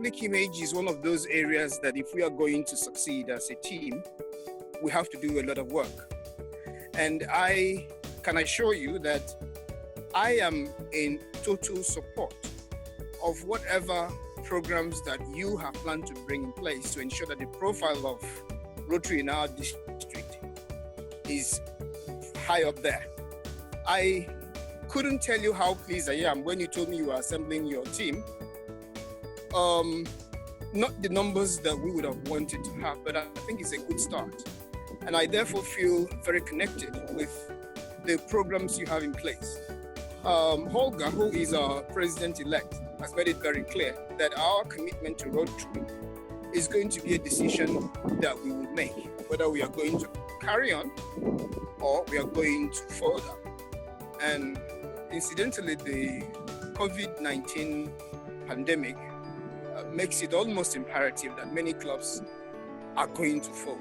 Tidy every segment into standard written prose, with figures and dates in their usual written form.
public image is one of those areas that if we are going to succeed as a team, we have to do a lot of work. And I can assure you that I am in total support of whatever programs that you have planned to bring in place to ensure that the profile of Rotary in our district is high up there. I couldn't tell you how pleased I am when you told me you were assembling your team. Not the numbers that we would have wanted to have, but I think it's a good start. And I therefore feel very connected with the programs you have in place. Holger, who is our president-elect, has made it very clear that our commitment to Rotary is going to be a decision that we will make, whether we are going to carry on or we are going to further. And incidentally, the COVID-19 pandemic makes it almost imperative that many clubs are going to fold.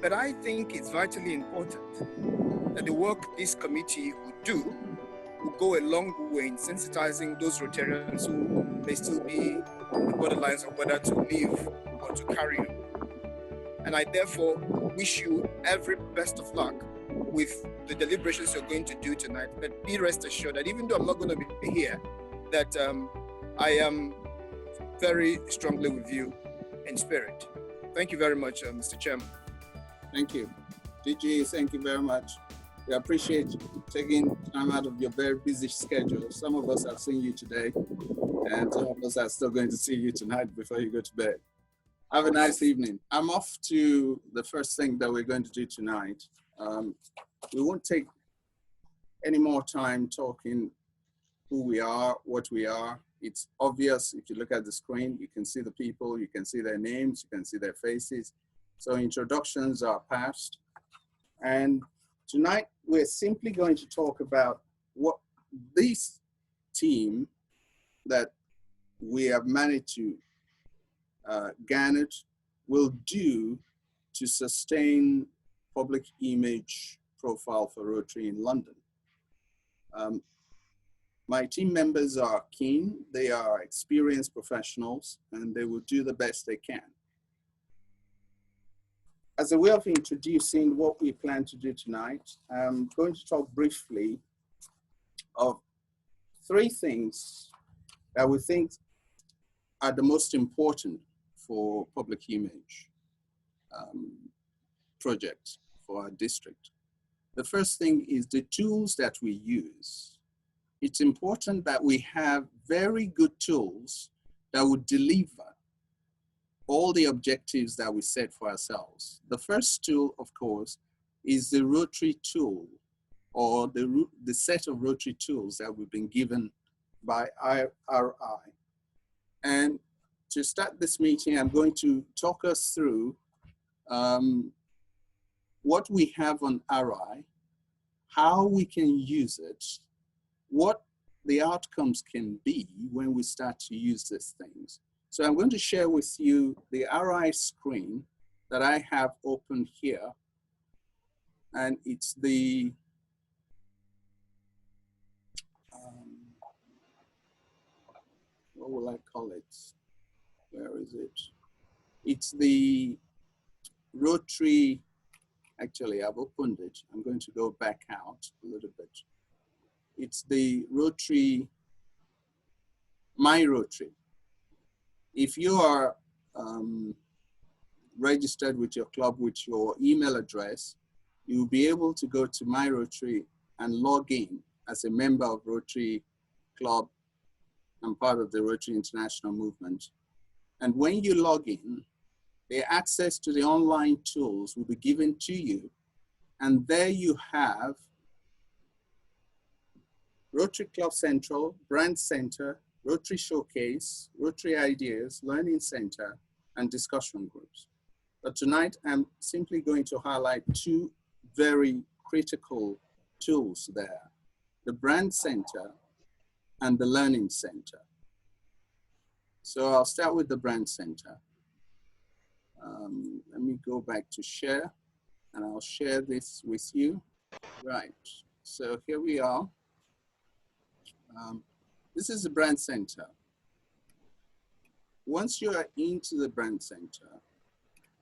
But I think it's vitally important that the work this committee would do will go a long way in sensitizing those Rotarians who may still be on the borderlines of whether to leave or to carry on. And I therefore wish you every best of luck with the deliberations you're going to do tonight. But be rest assured that even though I'm not going to be here, that I am very strongly with you in spirit. Thank you very much, Mr. Chairman. Thank you. DG, thank you very much. We appreciate you taking time out of your very busy schedule. Some of us have seen you today, and some of us are still going to see you tonight before you go to bed. Have a nice evening. I'm off to the first thing that we're going to do tonight. We won't take any more time talking who we are, what we are. It's obvious if you look at the screen, you can see the people, you can see their names, you can see their faces. So introductions are past. And tonight, we're simply going to talk about what this team that we have managed to garner will do to sustain public image profile for Rotary in London. My team members are keen, they are experienced professionals, and they will do the best they can. As a way of introducing what we plan to do tonight, I'm going to talk briefly of three things that we think are the most important for public image projects for our district. The first thing is the tools that we use. It's important that we have very good tools that would deliver all the objectives that we set for ourselves. The first tool, of course, is the Rotary tool, or the set of Rotary tools that we've been given by RI. And to start this meeting, I'm going to talk us through what we have on RI, how we can use it, what the outcomes can be when we start to use these things. So I'm going to share with you the RI screen that I have open here. And it's the, what will I call it? Where is it? It's the Rotary, actually I've opened it. I'm going to go back out a little bit. It's the Rotary, My Rotary. If you are registered with your club with your email address, you'll be able to go to My Rotary and log in as a member of Rotary Club and part of the Rotary International Movement. And when you log in, the access to the online tools will be given to you. And there you have Rotary Club Central, Brand Center, Rotary Showcase, Rotary Ideas, Learning Center, and discussion groups. But tonight, I'm simply going to highlight two very critical tools there, the Brand Center and the Learning Center. So I'll start with the Brand Center. Let me go back to share, and I'll share this with you. Right, so here we are. This is the Brand Center. once you are into the brand center,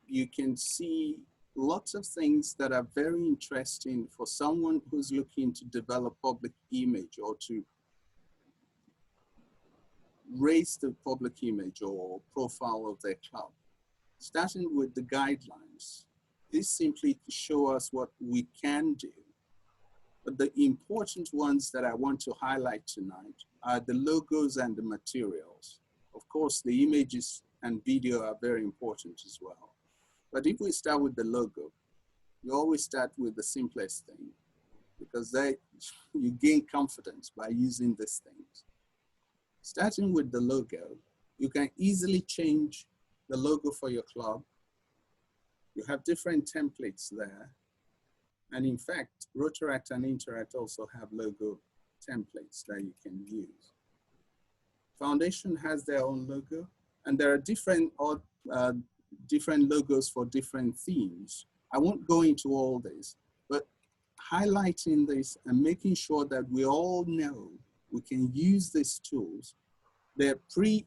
you can see lots of things that are very interesting for someone who's looking to develop public image or to raise the public image or profile of their club. Starting with the guidelines, this simply to show us what we can do. But the important ones that I want to highlight tonight are the logos and the materials. Of course, the images and video are very important as well. But if we start with the logo, you always start with the simplest thing because you gain confidence by using these things. Starting with the logo, you can easily change the logo for your club. You have different templates there. And in fact, Rotaract and Interact also have logo templates that you can use. Foundation has their own logo, and there are different logos for different themes. I won't go into all this, but highlighting this and making sure that we all know we can use these tools. They're pre-designed,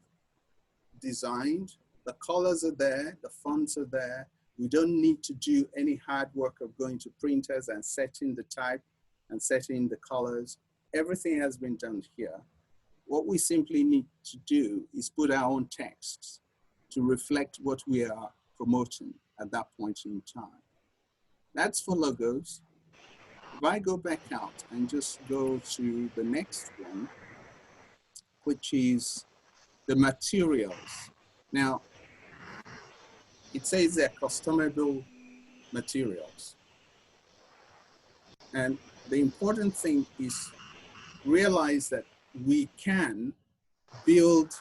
the colors are there, the fonts are there. We don't need to do any hard work of going to printers and setting the type and setting the colors. Everything has been done here. What we simply need to do is put our own texts to reflect what we are promoting at that point in time. That's for logos. If I go back out and just go to the next one, which is the materials. Now, it says they're customizable materials. And the important thing is realize that we can build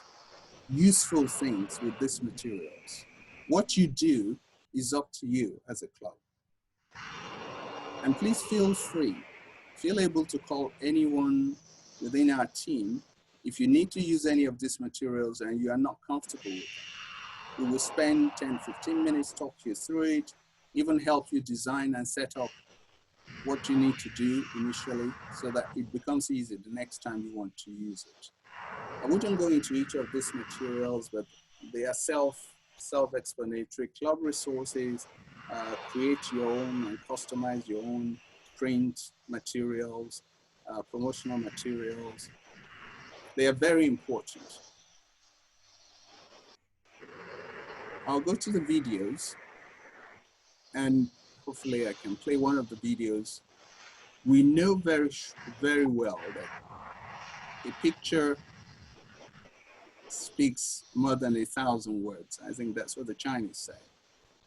useful things with these materials. What you do is up to you as a club. And please feel free, feel able to call anyone within our team if you need to use any of these materials and you are not comfortable with them. We will spend 10, 15 minutes, talk you through it, even help you design and set up what you need to do initially so that it becomes easy the next time you want to use it. I wouldn't go into each of these materials, but they are self-explanatory. Club resources, create your own and customize your own print materials, promotional materials. They are very important. I'll go to the videos and hopefully I can play one of the videos. We know very well that a picture speaks more than 1,000 words. I think that's what the Chinese say.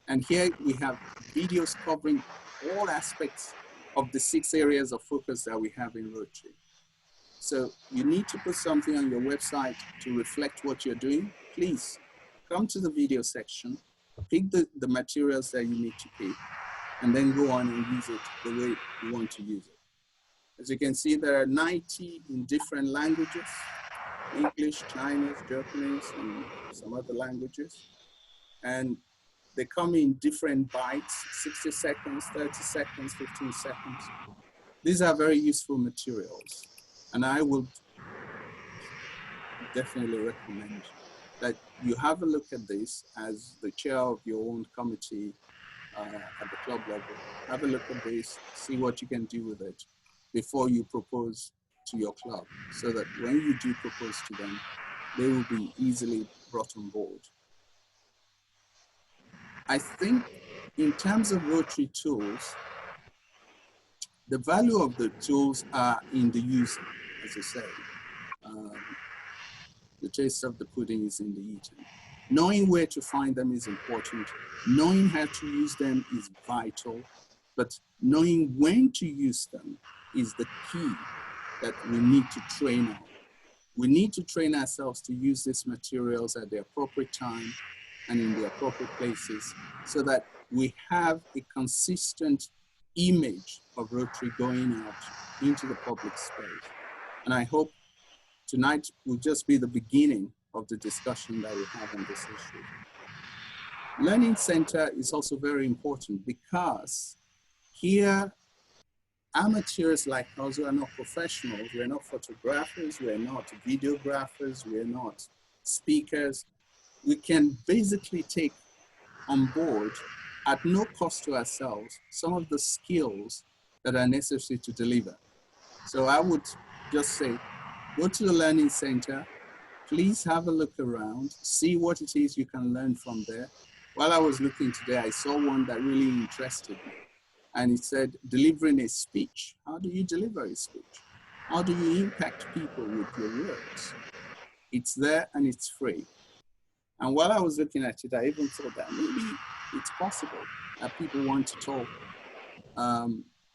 And here we have videos covering all aspects of the 6 areas of focus that we have in Rotary. So you need to put something on your website to reflect what you're doing. Please come to the video section, pick the materials that you need to pick, and then go on and use it the way you want to use it. As you can see, there are 90 in different languages: English, Chinese, Japanese, and some other languages. And they come in different bytes, 60 seconds, 30 seconds, 15 seconds. These are very useful materials. And I would definitely recommend that you have a look at this as the chair of your own committee at the club level. Have a look at this, see what you can do with it before you propose to your club, so that when you do propose to them, they will be easily brought on board. I think in terms of Rotary tools, the value of the tools are in the user, as I say. The taste of the pudding is in the eating. Knowing where to find them is important. Knowing how to use them is vital, but knowing when to use them is the key that we need to train on. We need to train ourselves to use these materials at the appropriate time and in the appropriate places so that we have a consistent image of Rotary going out into the public space. And I hope tonight will just be the beginning of the discussion that we have on this issue. Learning Center is also very important because here, amateurs like us who are not professionals, we're not photographers, we're not videographers, we're not speakers. we can basically take on board at no cost to ourselves some of the skills that are necessary to deliver. So I would just say, go to the Learning Center, please have a look around, see what it is you can learn from there. While I was looking today, I saw one that really interested me. And it said, delivering a speech. How do you deliver a speech? How do you impact people with your words? It's there and it's free. And while I was looking at it, I even thought that maybe it's possible that people want to talk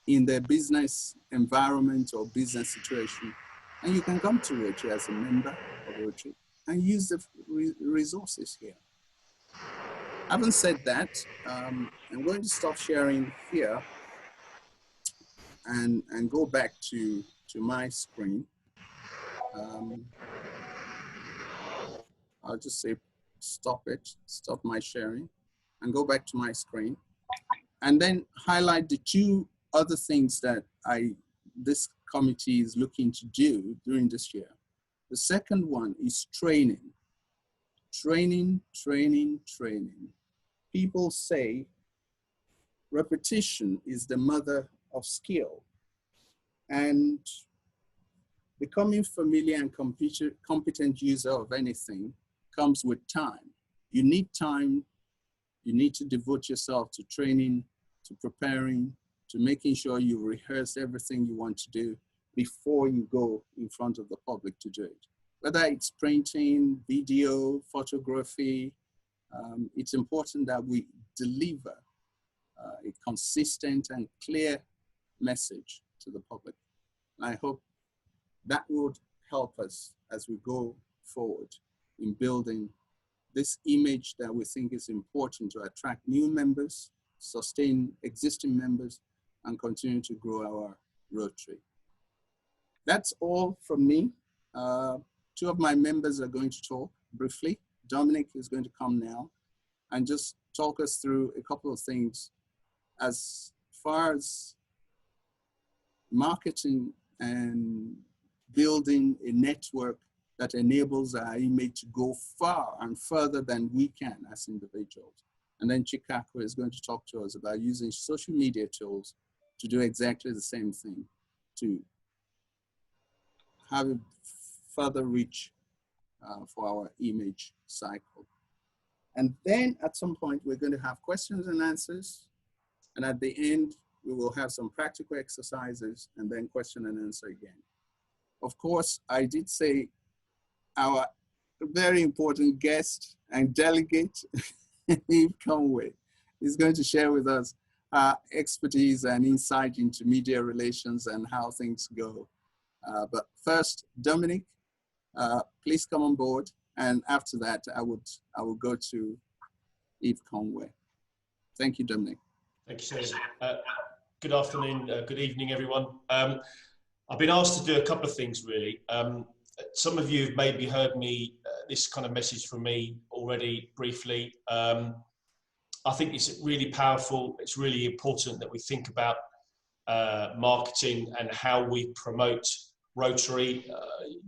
in their business environment or business situation. And you can come to Rotary as a member of Rotary and use the resources here. Having said that, I'm going to stop sharing here and go back to my screen. I'll just say stop my sharing and go back to my screen, and then highlight the two other things that this committee is looking to do during this year. The second one is training. Training. People say repetition is the mother of skill, and becoming familiar and competent user of anything comes with time. You need time. You need to devote yourself to training, to preparing, to making sure you rehearse everything you want to do before you go in front of the public to do it. Whether it's printing, video, photography, it's important that we deliver a consistent and clear message to the public. And I hope that would help us as we go forward in building this image that we think is important to attract new members, sustain existing members, and continue to grow our Rotary. That's all from me. Two of my members are going to talk briefly. Dominic is going to come now and just talk us through a couple of things as far as marketing and building a network that enables our image to go far and further than we can as individuals. And then Chikako is going to talk to us about using social media tools to do exactly the same thing, to have a further reach for our image cycle. And then at some point, we're going to have questions and answers. And at the end, we will have some practical exercises and then question and answer again. Of course, I did say our very important guest and delegate, Conway, is going to share with us expertise and insight into media relations and how things go. But first, Dominic, please come on board. And after that, I will go to Eve Conway. Thank you, Dominic. Thank you, Segun. Good afternoon, good evening, everyone. I've been asked to do a couple of things, really. Some of you have maybe heard me, this kind of message from me already briefly. I think it's really powerful. It's really important that we think about marketing and how we promote Rotary.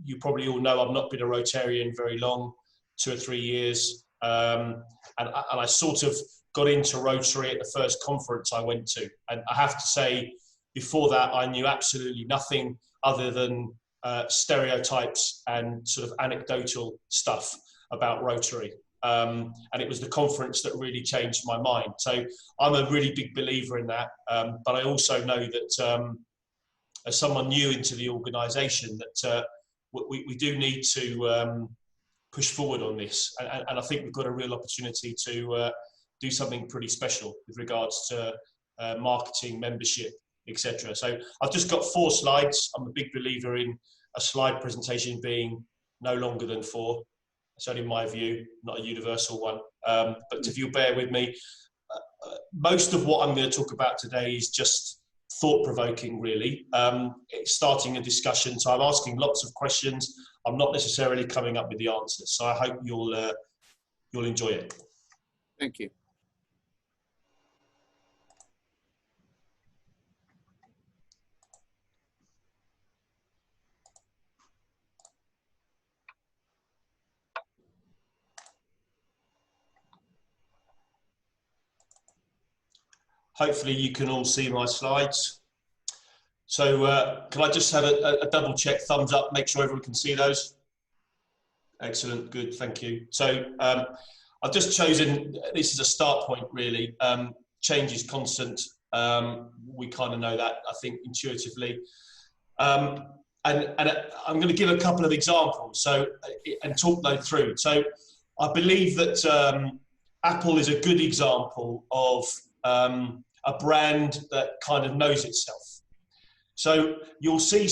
You probably all know I've not been a Rotarian very long, 2 or 3 years. And I sort of got into Rotary at the first conference I went to. And I have to say, before that, I knew absolutely nothing other than stereotypes and sort of anecdotal stuff about Rotary. And it was the conference that really changed my mind. So I'm a really big believer in that. But I also know that as someone new into the organisation, that we do need to push forward on this. And I think we've got a real opportunity to do something pretty special with regards to marketing, membership, etc. So I've just got 4 slides. I'm a big believer in a slide presentation being no longer than 4. It's only my view, not a universal one. But if you'll bear with me, most of what I'm going to talk about today is just thought-provoking, really. It's starting a discussion, so I'm asking lots of questions. I'm not necessarily coming up with the answers, so I hope you'll enjoy it. Thank you. Hopefully you can all see my slides. So can I just have a double check, thumbs up, make sure everyone can see those? Excellent, good, thank you. So I've just chosen, this is a start point really, change is constant. We kind of know that, I think, intuitively. And I'm going to give a couple of examples and talk those through. So I believe that Apple is a good example of a brand that kind of knows itself. So you'll see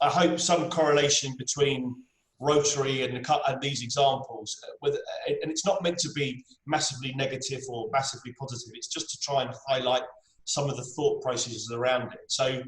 I hope some correlation between Rotary and these examples, and it's not meant to be massively negative or massively positive. It's just to try and highlight some of the thought processes around it. So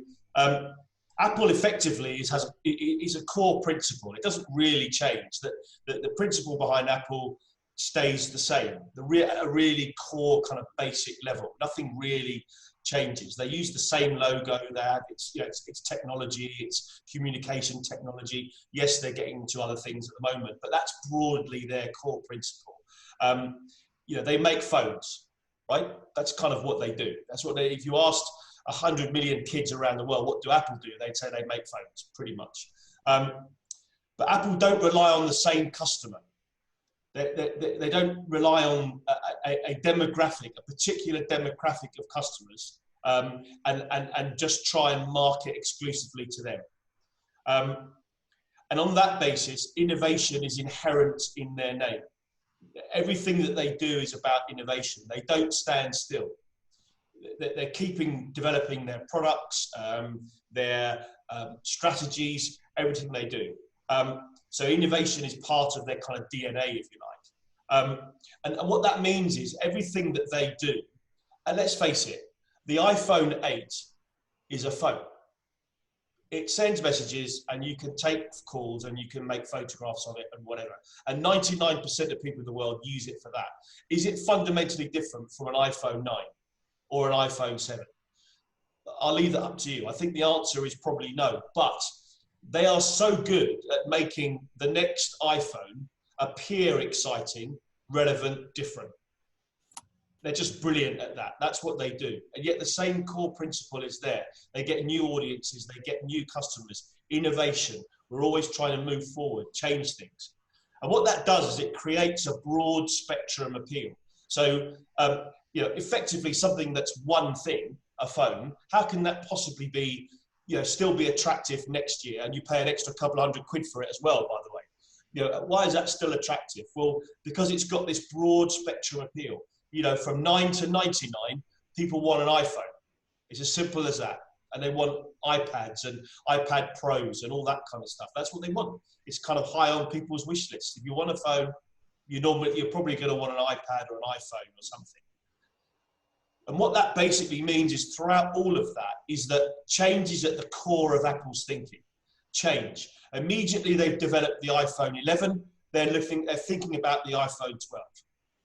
Apple effectively is a core principle. It doesn't really change. The principle behind Apple stays the same. A really core kind of basic level. Nothing really changes. They use the same logo. They have it's technology, it's communication technology. Yes, they're getting into other things at the moment, but that's broadly their core principle. They make phones, right? That's kind of what they do. That's what if you asked 100 million kids around the world, what do Apple do? They'd say they make phones, pretty much. But Apple don't rely on the same customer. They don't rely on a demographic, a particular demographic of customers, and just try and market exclusively to them. And on that basis, innovation is inherent in their name. Everything that they do is about innovation. They don't stand still. They're developing their products, their strategies, everything they do. So innovation is part of their kind of DNA, if you like. And what that means is everything that they do, and let's face it, the iPhone 8 is a phone. It sends messages and you can take calls and you can make photographs of it and whatever. And 99% of people in the world use it for that. Is it fundamentally different from an iPhone 9 or an iPhone 7? I'll leave that up to you. I think the answer is probably no, but they are so good at making the next iPhone appear exciting, relevant, different. They're just brilliant at that. That's what they do. And yet the same core principle is there. They get new audiences, they get new customers, innovation. We're always trying to move forward, change things. And what that does is it creates a broad spectrum appeal. So, effectively something that's one thing, a phone, how can that possibly be, still be attractive next year, and you pay an extra couple £100 for it as well, by the way. Why is that still attractive? Well, because it's got this broad spectrum appeal. From 9 to 99, people want an iPhone. It's as simple as that. And they want iPads and iPad Pros and all that kind of stuff. That's what they want. It's kind of high on people's wish list. If you want a phone, you're probably going to want an iPad or an iPhone or something. And what that basically means is throughout all of that is that change is at the core of Apple's thinking. Change. Immediately they've developed the iPhone 11, they're thinking about the iPhone 12.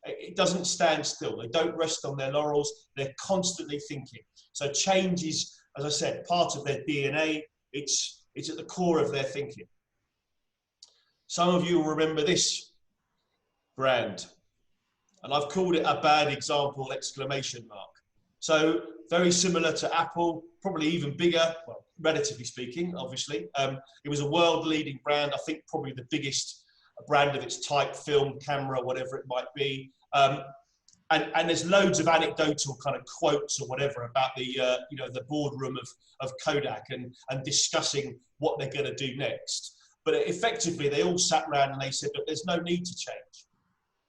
It doesn't stand still. They don't rest on their laurels. They're constantly thinking. So change is, as I said, part of their DNA. It's at the core of their thinking. Some of you will remember this brand, and I've called it a bad example, exclamation mark. So very similar to Apple, probably even bigger, well, relatively speaking, obviously. It was a world-leading brand, I think probably the biggest brand of its type, film, camera, whatever it might be. And there's loads of anecdotal kind of quotes or whatever about the boardroom of Kodak and discussing what they're going to do next. But effectively, they all sat around and they said, look, there's no need to change.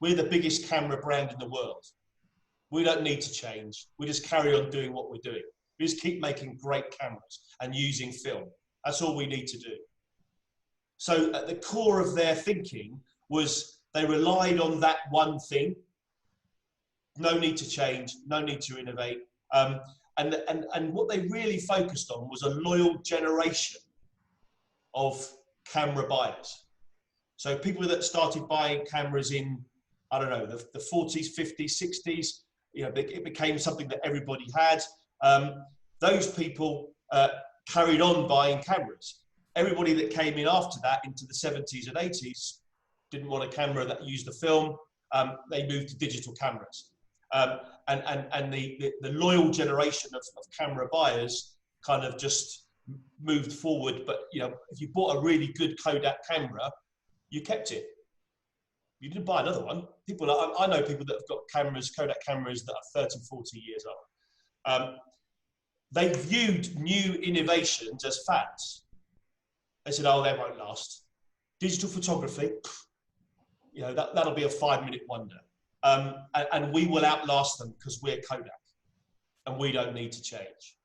We're the biggest camera brand in the world. We don't need to change. We just carry on doing what we're doing. We just keep making great cameras and using film. That's all we need to do. So at the core of their thinking was they relied on that one thing. No need to change, no need to innovate. And what they really focused on was a loyal generation of camera buyers. So people that started buying cameras in, I don't know, the 40s, 50s, 60s, it became something that everybody had. Those people carried on buying cameras. Everybody that came in after that into the 70s and 80s didn't want a camera that used the film. They moved to digital cameras. and the loyal generation of camera buyers kind of just moved forward. But you know, if you bought a really good Kodak camera, you kept it. You didn't buy another one. People, I know people that have got cameras, Kodak cameras that are 30, 40 years old. They viewed new innovations as fads. They said, oh, they won't last. Digital photography, you know, that'll be a 5-minute wonder. And we will outlast them because we're Kodak and we don't need to change.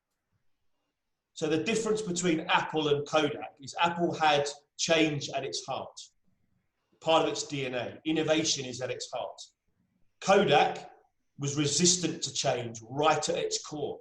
So the difference between Apple and Kodak is Apple had change at its heart. Part of its DNA. Innovation is at its heart. Kodak was resistant to change right at its core.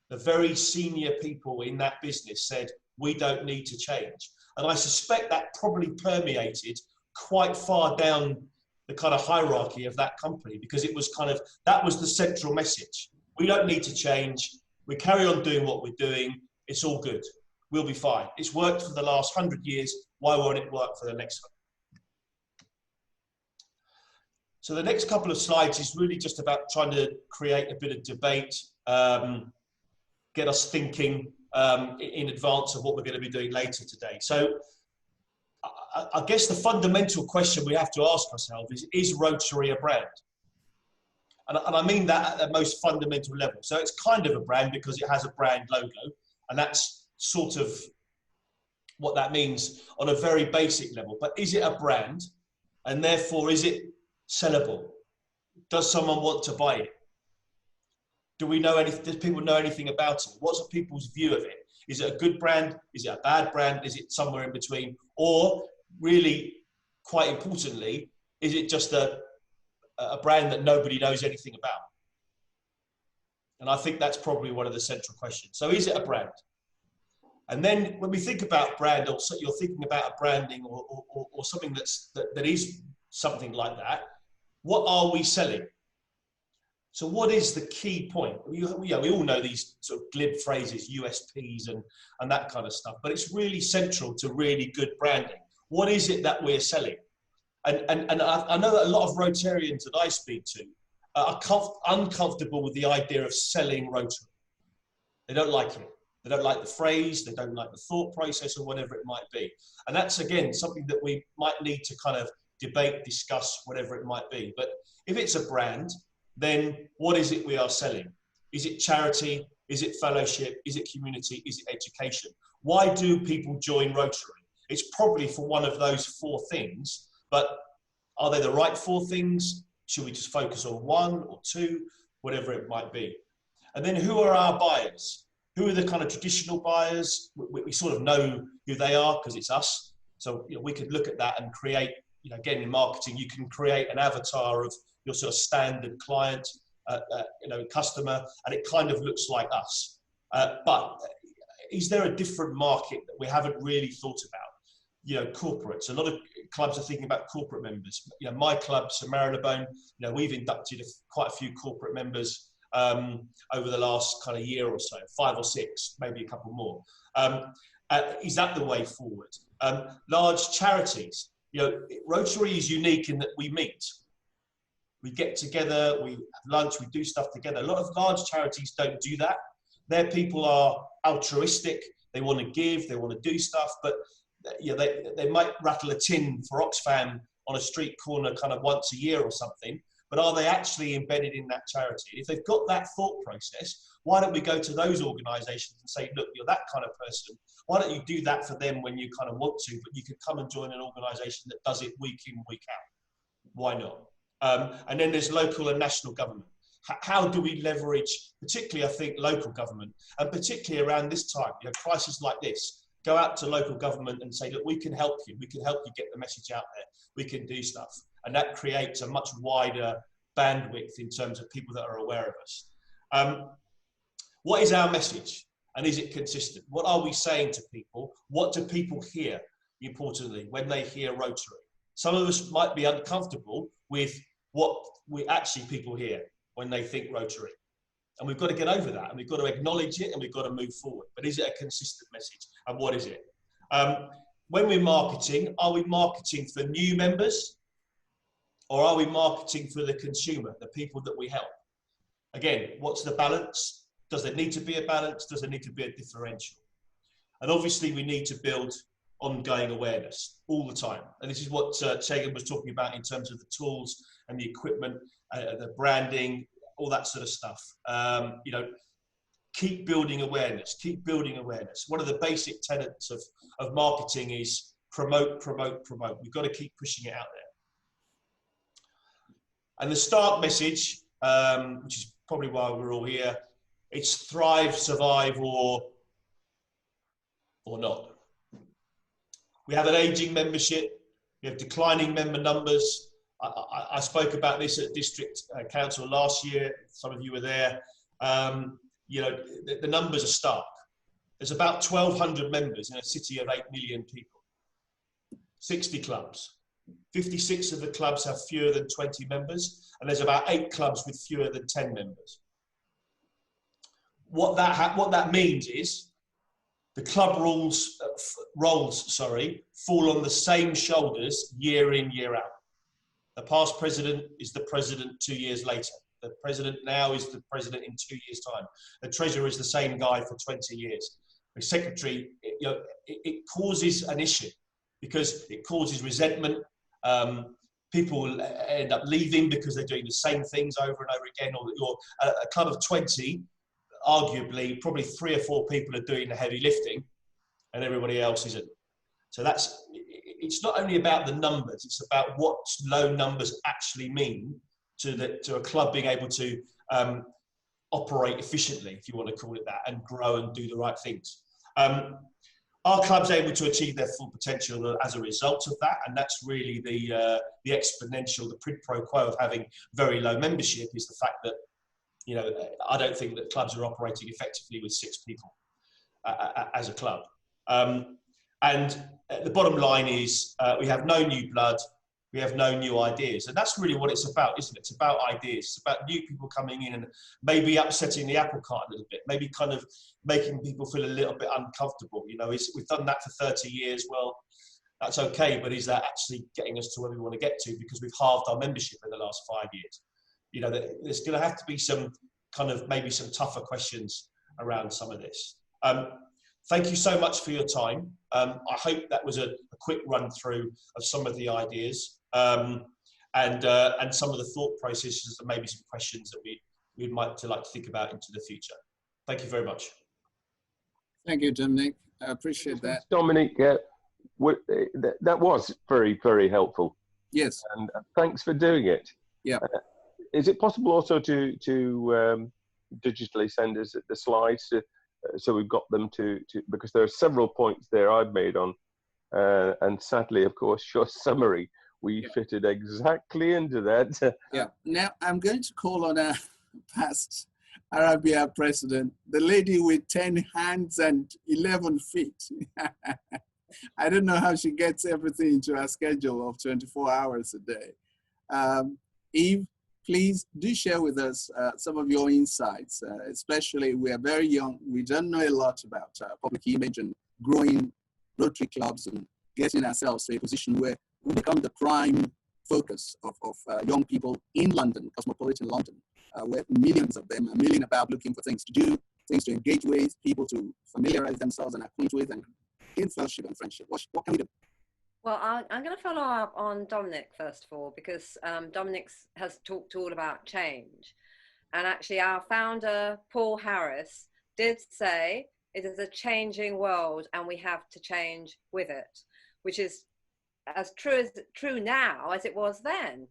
The very senior people in that business said, we don't need to change. And I suspect that probably permeated quite far down the kind of hierarchy of that company, because it was kind of, that was the central message. We don't need to change. We carry on doing what we're doing. It's all good. We'll be fine. It's worked for the last 100 years. Why won't it work for the next one? So the next couple of slides is really just about trying to create a bit of debate, get us thinking in advance of what we're going to be doing later today. So I guess the fundamental question we have to ask ourselves is Rotary a brand? And I mean that at the most fundamental level. So it's kind of a brand because it has a brand logo, and that's sort of what that means on a very basic level. But is it a brand? And therefore, is it sellable? Does someone want to buy it? Do we know anything? Does people know anything about it? What's people's view of it? Is it a good brand? Is it a bad brand? Is it somewhere in between? Or really, quite importantly, is it just a brand that nobody knows anything about? And I think that's probably one of the central questions. So is it a brand? And then when we think about brand, or so you're thinking about a branding or something that is something like that, what are we selling? So what is the key point? We all know these sort of glib phrases, USPs and that kind of stuff, but it's really central to really good branding. What is it that we're selling? And I know that a lot of Rotarians that I speak to are uncomfortable with the idea of selling Rotary. They don't like it. They don't like the phrase, they don't like the thought process or whatever it might be. And that's, again, something that we might need to kind of debate, discuss, whatever it might be. But if it's a brand, then what is it we are selling? Is it charity? Is it fellowship? Is it community? Is it education? Why do people join Rotary? It's probably for one of those 4 things, but are they the right 4 things? Should we just focus on 1 or 2, whatever it might be? And then who are our buyers? Who are the kind of traditional buyers? We sort of know who they are because it's us. So we could look at that and create, again, in marketing, you can create an avatar of your sort of standard client, customer, and it kind of looks like us. But is there a different market that we haven't really thought about? Corporates. A lot of clubs are thinking about corporate members. My club, Marylebone, we've inducted quite a few corporate members over the last kind of year or so, 5 or 6, maybe a couple more. Is that the way forward? Large charities. Rotary is unique in that we meet. We get together, we have lunch, we do stuff together. A lot of large charities don't do that. Their people are altruistic. They want to give, they want to do stuff, but they might rattle a tin for Oxfam on a street corner kind of once a year or something, but are they actually embedded in that charity? If they've got that thought process, why don't we go to those organisations and say, look, you're that kind of person. Why don't you do that for them when you kind of want to, but you can come and join an organisation that does it week in, week out. Why not? And then there's local and national government. How do we leverage, particularly, I think, local government, and particularly around this time, crises like this, go out to local government and say, look, we can help you. We can help you get the message out there. We can do stuff. And that creates a much wider bandwidth in terms of people that are aware of us. What is our message? And is it consistent? What are we saying to people? What do people hear, importantly, when they hear Rotary? Some of us might be uncomfortable with what people hear when they think Rotary. And we've got to get over that, and we've got to acknowledge it, and we've got to move forward. But is it a consistent message? And what is it? When we're marketing, are we marketing for new members? Or are we marketing for the consumer, the people that we help? Again, what's the balance? Does there need to be a balance? Does there need to be a differential? And obviously we need to build ongoing awareness all the time. And this is what Segun was talking about in terms of the tools and the equipment, the branding, all that sort of stuff. You know, keep building awareness, keep building awareness. One of the basic tenets of marketing is promote, promote, promote. We've got to keep pushing it out there. And the start message, which is probably why we're all here, it's thrive, survive, or not. We have an aging membership, we have declining member numbers. I spoke about this at District Council last year, some of you were there. You know, the numbers are stark. There's about 1,200 members in a city of 8 million people. 60 clubs. 56 of the clubs have fewer than 20 members, and there's about 8 clubs with fewer than 10 members. What that means is the club roles fall on the same shoulders year in, year out. The past president is the president 2 years later. The president now is the president in 2 years' time. The treasurer is the same guy for 20 years. The secretary, you know, it causes an issue because it causes resentment. People will end up leaving because they're doing the same things over and over again. Or a club of 20, arguably, probably 3 or 4 people are doing the heavy lifting and everybody else isn't. So it's not only about the numbers, it's about what low numbers actually mean to a club being able to operate efficiently, if you want to call it that, and grow and do the right things. Our club's able to achieve their full potential as a result of that, and that's really the exponential, the quid pro quo of having very low membership is the fact that, you know, I don't think that clubs are operating effectively with 6 people as a club. And the bottom line is we have no new blood, we have no new ideas. And that's really what it's about, isn't it? It's about ideas. It's about new people coming in and maybe upsetting the apple cart a little bit, maybe kind of making people feel a little bit uncomfortable. You know, we've done that for 30 years. Well, that's okay, but is that actually getting us to where we want to get to? Because we've halved our membership in the last 5 years. You know, there's going to have to be some kind of maybe some tougher questions around some of this. Thank you so much for your time. I hope that was a quick run through of some of the ideas and some of the thought processes and maybe some questions that we might like to think about into the future. Thank you very much. Thank you, Dominic. I appreciate that. Dominic, that was very, very helpful. Yes. And thanks for doing it. Yeah. Is it possible also to digitally send us the slides so we've got them to because there are several points there I've made on, and sadly, of course, your summary, we fitted exactly into that. Yeah. Now I'm going to call on our past Arabia president, the lady with 10 hands and 11 feet. I don't know how she gets everything into her schedule of 24 hours a day. Eve, please do share with us some of your insights, especially we are very young. We don't know a lot about public image and growing Rotary clubs and getting ourselves to a position where we become the prime focus of young people in London, cosmopolitan London, where millions of them are milling about looking for things to do, things to engage with, people to familiarize themselves and acquaint with, and gain fellowship and friendship. What can we do? Well, I'm going to follow up on Dominic first of all, because Dominic has talked all about change. And actually our founder, Paul Harris, did say it is a changing world and we have to change with it, which is as true now as it was then.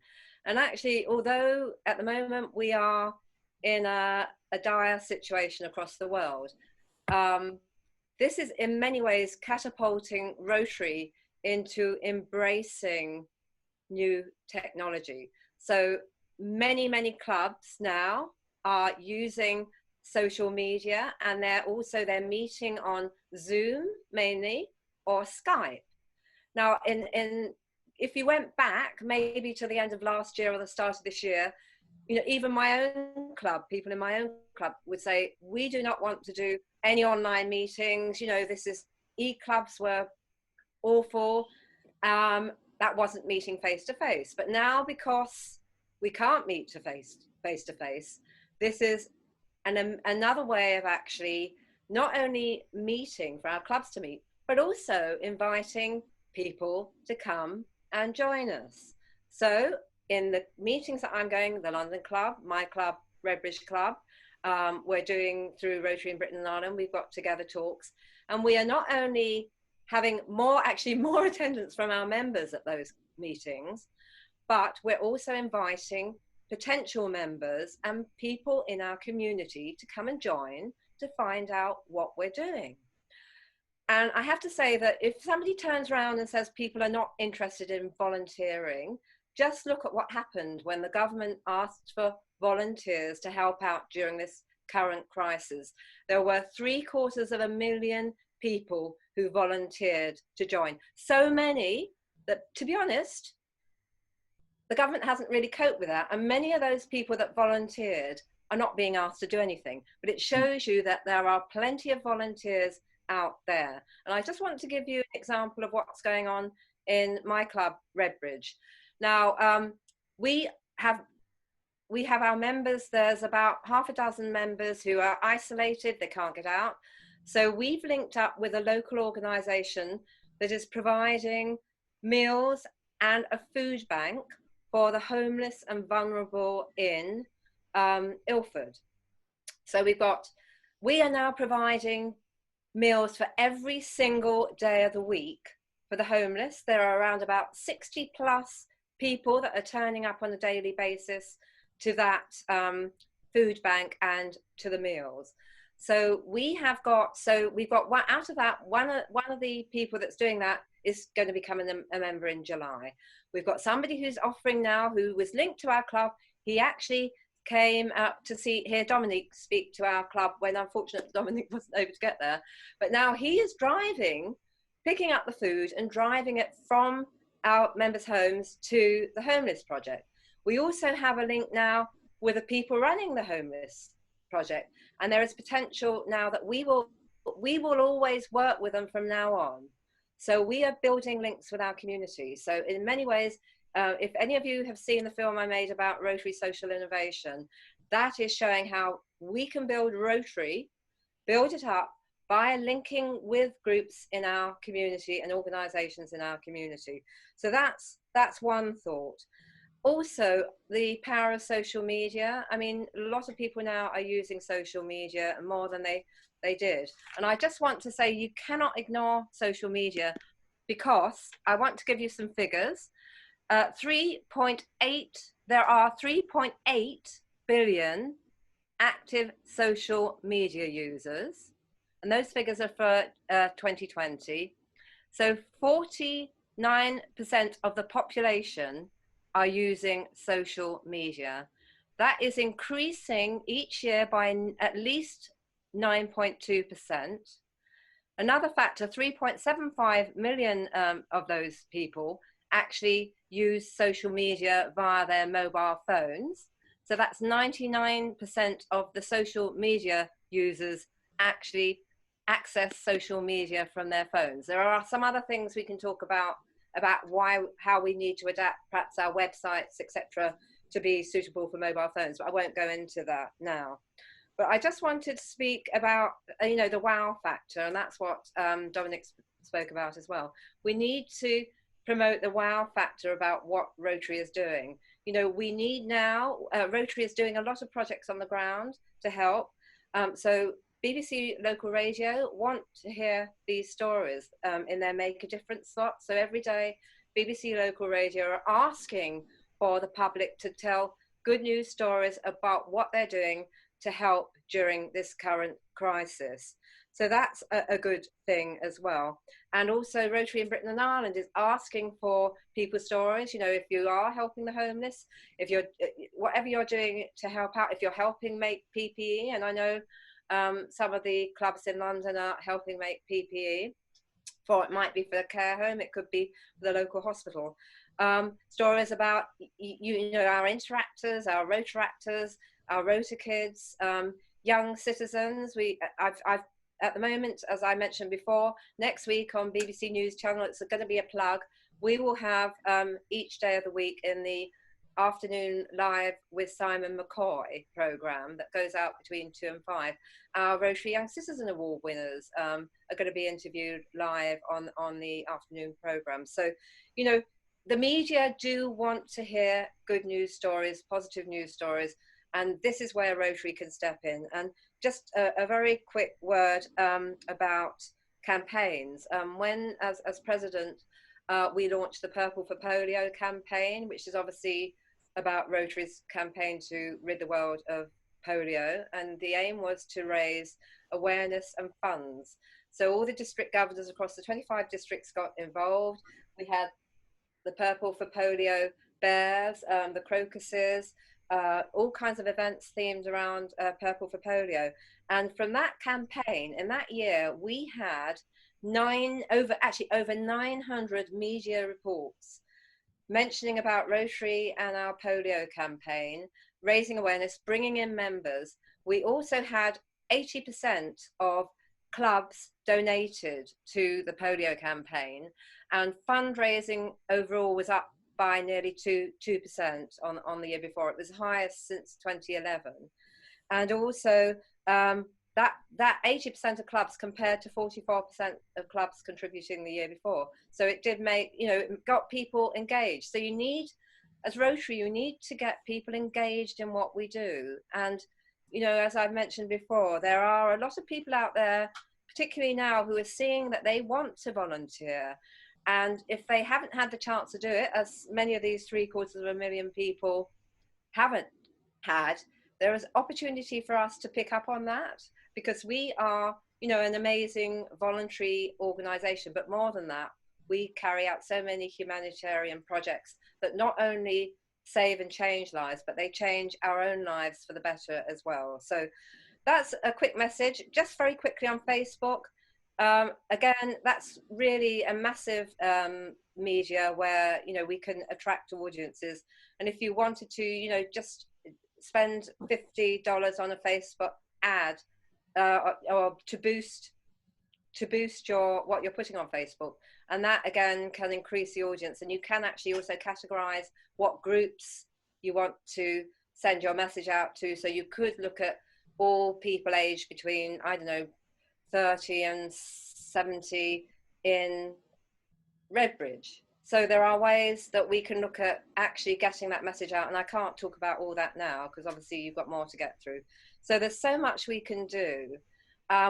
And actually, although at the moment we are in a dire situation across the world, this is in many ways catapulting Rotary into embracing new technology. So many clubs now are using social media, and they're meeting on Zoom mainly or Skype. Now, if you went back maybe to the end of last year or the start of this year, you know, even my own club, people in my own club would say, we do not want to do any online meetings. You know, e-clubs were awful. That wasn't meeting face to face. But now, because we can't meet face to face, this is another way of actually not only meeting, for our clubs to meet, but also inviting people to come and join us. So in the meetings that I'm going, the London Club, my club, Redbridge Club, we're doing through Rotary in Britain and Ireland, we've got together talks, and we are not only having more attendance from our members at those meetings, but we're also inviting potential members and people in our community to come and join to find out what we're doing. And I have to say that if somebody turns around and says people are not interested in volunteering, just look at what happened when the government asked for volunteers to help out during this current crisis. There were 750,000 people who volunteered to join. So many that, to be honest, the government hasn't really coped with that. And many of those people that volunteered are not being asked to do anything. But it shows you that there are plenty of volunteers out there. And I just want to give you an example of what's going on in my club, Redbridge. Now, we have our members. There's about half a dozen members who are isolated, they can't get out. So we've linked up with a local organisation that is providing meals and a food bank for the homeless and vulnerable in Ilford. So we are now providing meals for every single day of the week for the homeless. There are around about 60 plus people that are turning up on a daily basis to that food bank and to the meals. So we've got one out of that, one of the people that's doing that is going to become a member in July. We've got somebody who's offering now, who was linked to our club. He actually came up to hear Dominic speak to our club when, unfortunately, Dominic wasn't able to get there. But now he is driving, picking up the food and driving it from our members' homes to the homeless project. We also have a link now with the people running the homeless project, and there is potential now that we will always work with them from now on. So we are building links with our community. So in many ways, if any of you have seen the film I made about Rotary Social Innovation, that is showing how we can build Rotary, build it up by linking with groups in our community and organizations in our community. So that's one thought. Also, the power of social media. I mean, a lot of people now are using social media more than they did. And I just want to say you cannot ignore social media, because I want to give you some figures. There are 3.8 billion active social media users. And those figures are for 2020. So 49% of the population are using social media. That is increasing each year by at least 9.2%. Another factor, 3.75 million of those people actually use social media via their mobile phones. So that's 99% of the social media users actually access social media from their phones. There are some other things we can talk about how we need to adapt perhaps our websites, etc., to be suitable for mobile phones, but I won't go into that now. But I just wanted to speak about, the wow factor, and that's what Dominic spoke about as well. We need to promote the wow factor about what Rotary is doing. We need now, Rotary is doing a lot of projects on the ground to help. So BBC Local Radio want to hear these stories in their Make a Difference slot. So every day, BBC Local Radio are asking for the public to tell good news stories about what they're doing to help during this current crisis. So that's a good thing as well. And also Rotary in Britain and Ireland is asking for people's stories. If you are helping the homeless, whatever you're doing to help out, if you're helping make PPE, and I know some of the clubs in London are helping make PPE, it might be for a care home, it could be for the local hospital. Stories about, our interactors, our Rotaractors, our Rota kids, young citizens. I've at the moment, as I mentioned before, next week on BBC News Channel, it's going to be a plug. We will have each day of the week in the afternoon live with Simon McCoy program that goes out between 2 and 5. Our Rotary Young Citizen Award winners are going to be interviewed live on the afternoon program. So, you know, the media do want to hear good news stories, positive news stories, and this is where Rotary can step in. And just a very quick word about campaigns. When, as president, we launched the Purple for Polio campaign, which is obviously about Rotary's campaign to rid the world of polio. And the aim was to raise awareness and funds. So all the district governors across the 25 districts got involved. We had the Purple for Polio bears, the crocuses, all kinds of events themed around Purple for Polio. And from that campaign, in that year, we had over 900 media reports mentioning about Rotary and our polio campaign, raising awareness, bringing in members. We also had 80% of clubs donated to the polio campaign, and fundraising overall was up by nearly 2% on the year before. It was highest since 2011. And also that 80% of clubs compared to 44% of clubs contributing the year before. So it did make, you know, it got people engaged. So you need, as Rotary, you need to get people engaged in what we do. And, you know, as I've mentioned before, there are a lot of people out there, particularly now, who are seeing that they want to volunteer. And if they haven't had the chance to do it, as many of these 750,000 people haven't had, there is opportunity for us to pick up on that, because we are, you know, an amazing voluntary organization. But more than that, we carry out so many humanitarian projects that not only save and change lives, but they change our own lives for the better as well. So that's a quick message. Just very quickly on Facebook. Again, that's really a massive media where, you know, we can attract audiences. And if you wanted to, you know, just spend $50 on a Facebook ad or to boost what you're putting on Facebook, and that again can increase the audience. And you can actually also categorize what groups you want to send your message out to. So you could look at all people aged between, I don't know, 30 and 70 in Redbridge. So there are ways that we can look at actually getting that message out. And I can't talk about all that now, because obviously you've got more to get through. So there's so much we can do.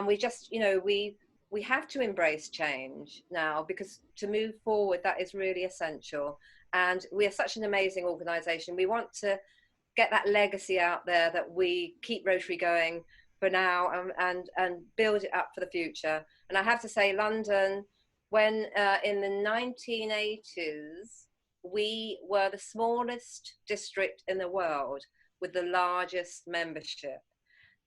We just, you know, we have to embrace change now, because to move forward, that is really essential. And we are such an amazing organization. We want to get that legacy out there, that we keep Rotary going for now and build it up for the future. And I have to say, London, when in the 1980s, we were the smallest district in the world with the largest membership.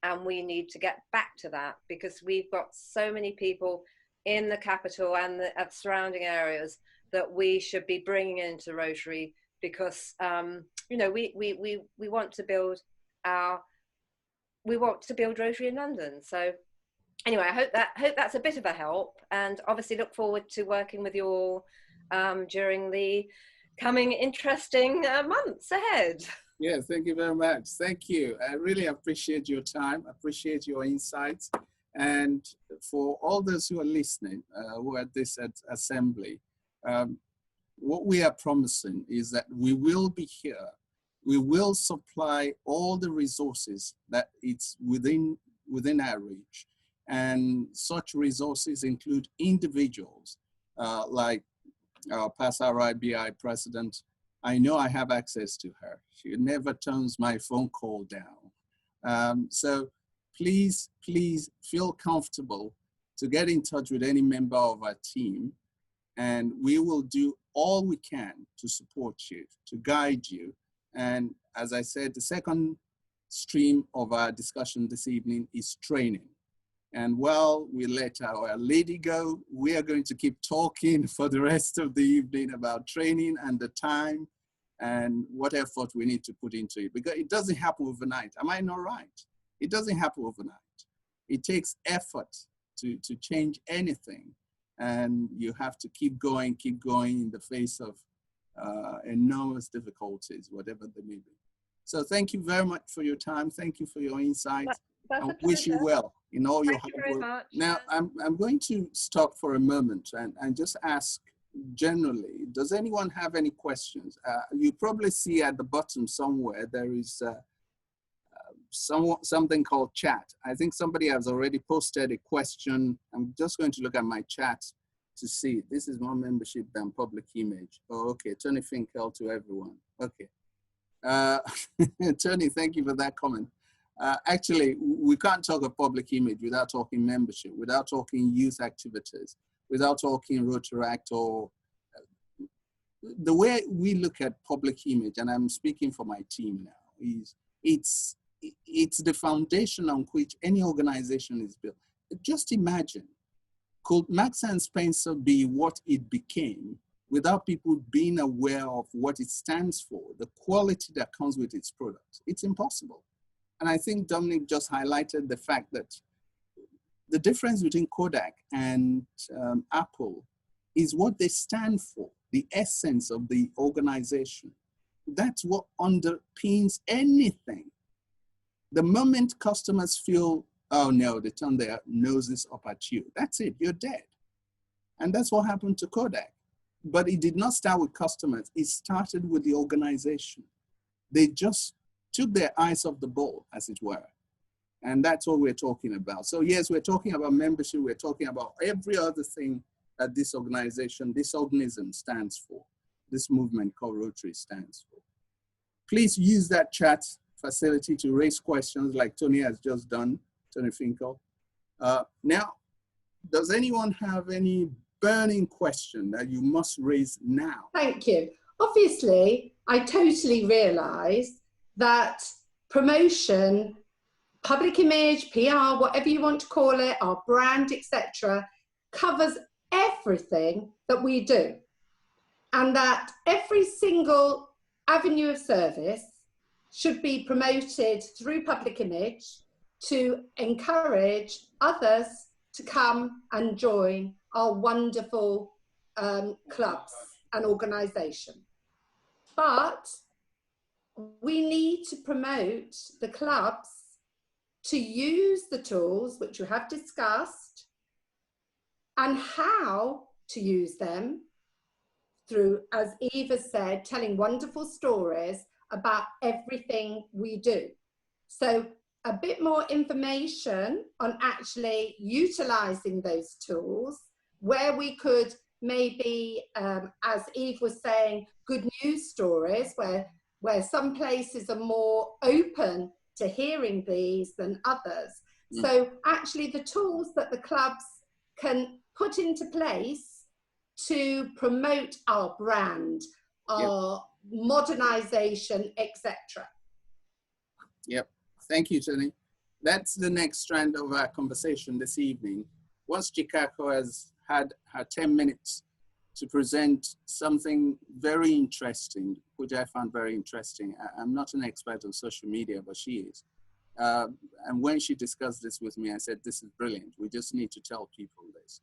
And we need to get back to that, because we've got so many people in the capital and the surrounding areas that we should be bringing into Rotary, because you know, we want to build Rotary in London. So anyway, I hope that's a bit of a help, and obviously look forward to working with you all during the coming interesting months ahead. Yeah, thank you very much. Thank you. I really appreciate your time, appreciate your insights. And for all those who are listening, who are at this assembly, what we are promising is that we will be here. We will supply all the resources that it's within our reach. And such resources include individuals like our PRPGBI president. I know I have access to her. She never turns my phone call down. So please feel comfortable to get in touch with any member of our team, and we will do all we can to support you, to guide you. And as I said, the second stream of our discussion this evening is training. And while we let our lady go, we are going to keep talking for the rest of the evening about training and the time and what effort we need to put into it, because it doesn't happen overnight. Am I not right? It doesn't happen overnight. It takes effort to change anything. And you have to keep going in the face of enormous difficulties, whatever they may be. So thank you very much for your time. Thank you for your insights. That's I wish you well in all your hard work. Thank you very much. Now, I'm going to stop for a moment and just ask generally, does anyone have any questions? You probably see at the bottom somewhere, there is something called chat. I think somebody has already posted a question. I'm just going to look at my chat to see. This is more membership than public image. Oh, okay, Tony Finkel to everyone. Okay. Tony, thank you for that comment. Actually, we can't talk of public image without talking membership, without talking youth activities, without talking Rotaract or the way we look at public image, and I'm speaking for my team now, is it's the foundation on which any organization is built. Just imagine, could Marks and Spencer be what it became without people being aware of what it stands for, the quality that comes with its products? It's impossible. And I think Dominic just highlighted the fact that the difference between Kodak and Apple is what they stand for, the essence of the organization. That's what underpins anything. The moment customers feel, oh no, they turn their noses up at you, that's it, you're dead. And that's what happened to Kodak. But it did not start with customers, it started with the organization. They just took their eyes off the ball, as it were. And that's what we're talking about. So yes, we're talking about membership, we're talking about every other thing that this organization, this organism stands for, this movement called Rotary stands for. Please use that chat facility to raise questions like Tony has just done, Tony Finkel. Now, does anyone have any burning question that you must raise now? Thank you. Obviously, I totally realize that promotion, public image, PR, whatever you want to call it, our brand, etc., covers everything that we do. And that every single avenue of service should be promoted through public image to encourage others to come and join our wonderful clubs and organisation. But we need to promote the clubs to use the tools which you have discussed and how to use them through, as Eva said, telling wonderful stories about everything we do. So a bit more information on actually utilising those tools, where we could maybe, as Eve was saying, good news stories, where some places are more open to hearing these than others. So actually the tools that the clubs can put into place to promote our brand, our modernisation, etc. Yep, thank you, Tony. That's the next strand of our conversation this evening. Once Chikako has had her 10 minutes to present something very interesting, which I found very interesting. I'm not an expert on social media, but she is. And when she discussed this with me, I said, this is brilliant. We just need to tell people this.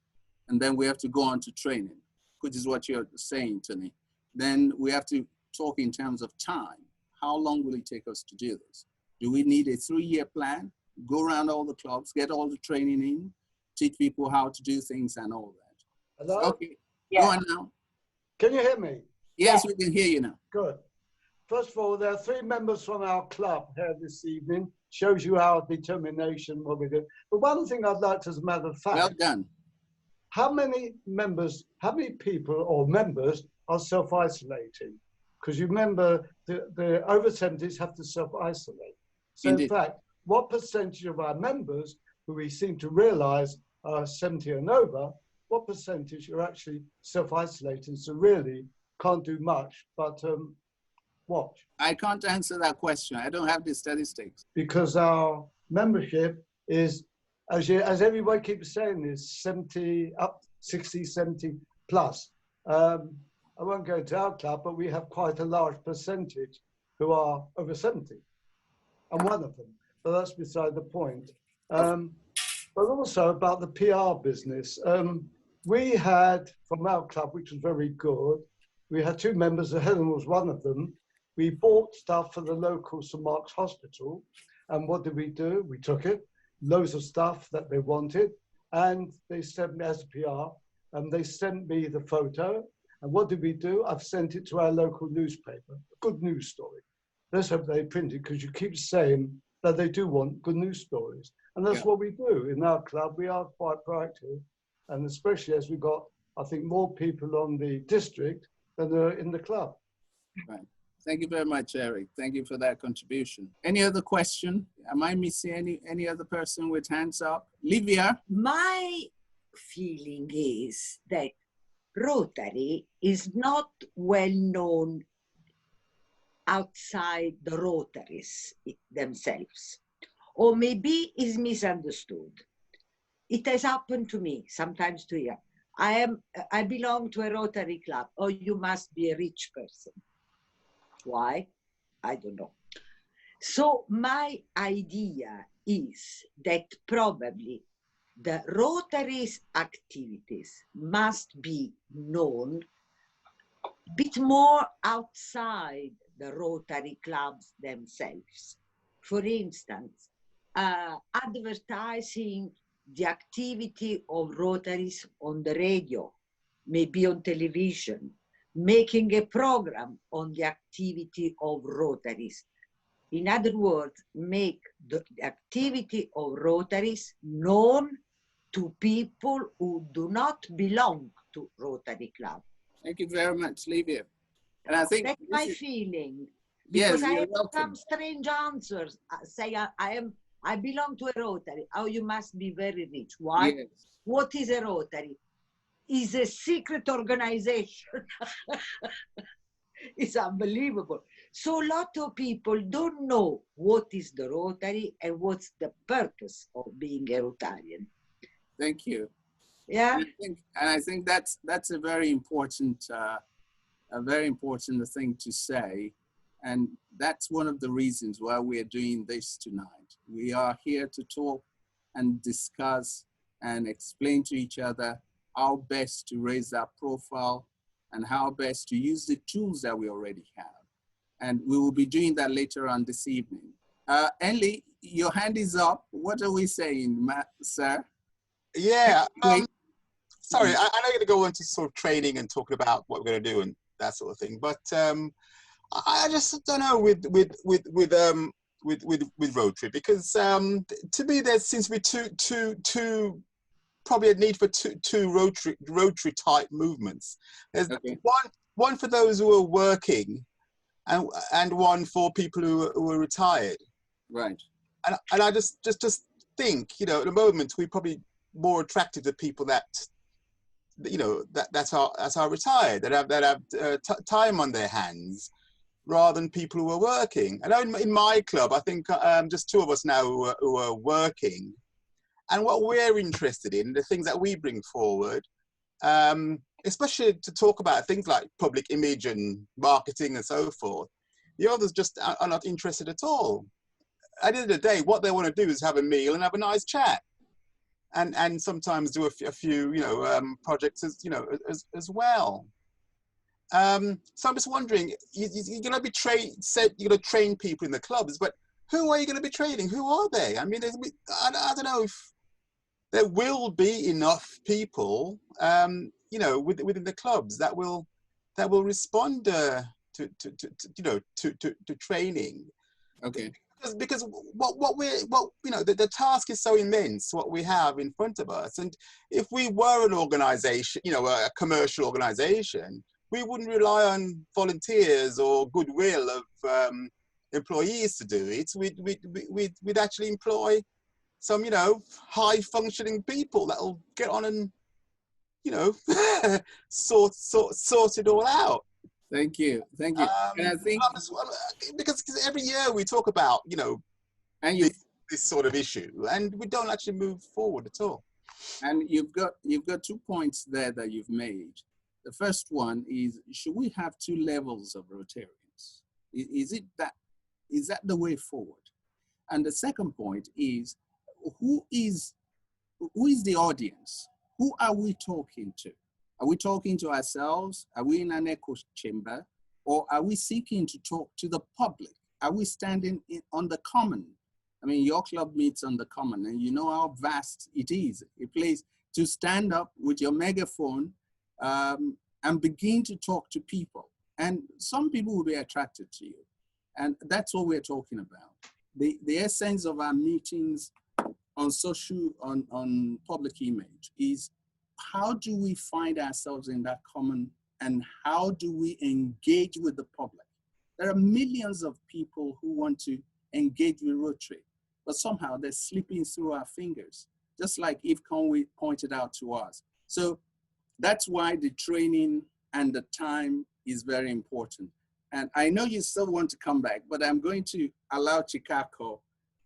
And then we have to go on to training, which is what you're saying, Tony. Then we have to talk in terms of time. How long will it take us to do this? Do we need a 3-year plan? Go around all the clubs, get all the training in, teach people how to do things and all that. Hello? Okay, go on now. Can you hear me? Yes, we can hear you now. Good. First of all, there are 3 members from our club here this evening. Shows you our determination, what we do. But one thing I'd like to, as a matter of fact. Well done. How many people or members are self-isolating? Because you remember the over 70s have to self-isolate. So Indeed. In fact, what percentage of our members, who we seem to realize are 70 and over, what percentage are actually self-isolating, so really can't do much but watch? I can't answer that question. I don't have the statistics. Because our membership is, as everybody keeps saying, is 70 up, 60, 70 plus. I won't go to our club, but we have quite a large percentage who are over 70. I'm one of them, but that's beside the point. But also about the PR business. We had, from our club, which was very good, We had 2 members, Helen was one of them. We bought stuff for the local St. Mark's Hospital. And what did we do? We took it, loads of stuff that they wanted, and they sent me as a PR, and they sent me the photo. And what did we do? I've sent it to our local newspaper, a good news story. Let's hope they print it, because you keep saying that they do want good news stories. And that's what we do. In our club, we are quite proactive. And especially as we got, I think, more people on the district than there are in the club. Right. Thank you very much, Eric. Thank you for that contribution. Any other question? Am I missing any other person with hands up? Livia? My feeling is that Rotary is not well known outside the Rotaries themselves, or maybe is misunderstood. It has happened to me sometimes to hear, I belong to a Rotary club. Oh, you must be a rich person. Why? I don't know. So my idea is that probably the Rotary's activities must be known a bit more outside the Rotary clubs themselves. For instance, advertising the activity of Rotaries on the radio, maybe on television, making a program on the activity of Rotaries. In other words, make the activity of Rotaries known to people who do not belong to Rotary Club. Thank you very much, Livia. And I think that's my feeling. Yes, because I have welcome. some strange answers. Say I belong to a Rotary. Oh, you must be very rich. Why? Yes. What is a Rotary? Is a secret organization. It's unbelievable. So a lot of people don't know what is the Rotary and what's the purpose of being a Rotarian. Thank you. Yeah. And I think that's a very important thing to say. And that's one of the reasons why we're doing this tonight. We are here to talk and discuss and explain to each other how best to raise our profile and how best to use the tools that we already have. And we will be doing that later on this evening. Enli, your hand is up. What are we saying, sir? Yeah, sorry, I know you're gonna go into sort of training and talking about what we're gonna do and that sort of thing, but I just don't know with Rotary, because to me there seems to be probably a need for two Rotary type movements. There's one for those who are working, and one for people who are retired. Right. And I just think, you know, at the moment we're probably more attractive to people that, you know, that are retired, that have time on their hands, rather than people who are working. I know in my club, I think just 2 of us now who are working, and what we're interested in, the things that we bring forward, especially to talk about things like public image and marketing and so forth. The others just are not interested at all. At the end of the day, what they want to do is have a meal and have a nice chat, and sometimes do a few, you know, projects as, you know, as well. So I'm just wondering, you're going to be you're going to train people in the clubs, but who are you going to be training? Who are they? I mean, I don't know if there will be enough people, you know, within the clubs that will respond to training. Okay. Because what you know, the task is so immense, what we have in front of us, and if we were an organization, you know, a commercial organization, we wouldn't rely on volunteers or goodwill of employees to do it. We'd actually employ some, you know, high functioning people that'll get on and, you know, sort it all out. Thank you. And I think because every year we talk about, you know, and this sort of issue, and we don't actually move forward at all. And you've got 2 points there that you've made. The first one is, should we have 2 levels of Rotarians? Is that the way forward? And the second point is, who is the audience? Who are we talking to? Are we talking to ourselves? Are we in an echo chamber? Or are we seeking to talk to the public? Are we standing on the common? I mean, your club meets on the common, and you know how vast it is. A place to stand up with your megaphone and begin to talk to people. And some people will be attracted to you. And that's what we're talking about. The essence of our meetings on on public image is, how do we find ourselves in that common, and how do we engage with the public? There are millions of people who want to engage with Rotary, but somehow they're slipping through our fingers, just like Eve Conway pointed out to us. So that's why the training and the time is very important. And I know you still want to come back, but I'm going to allow Chikako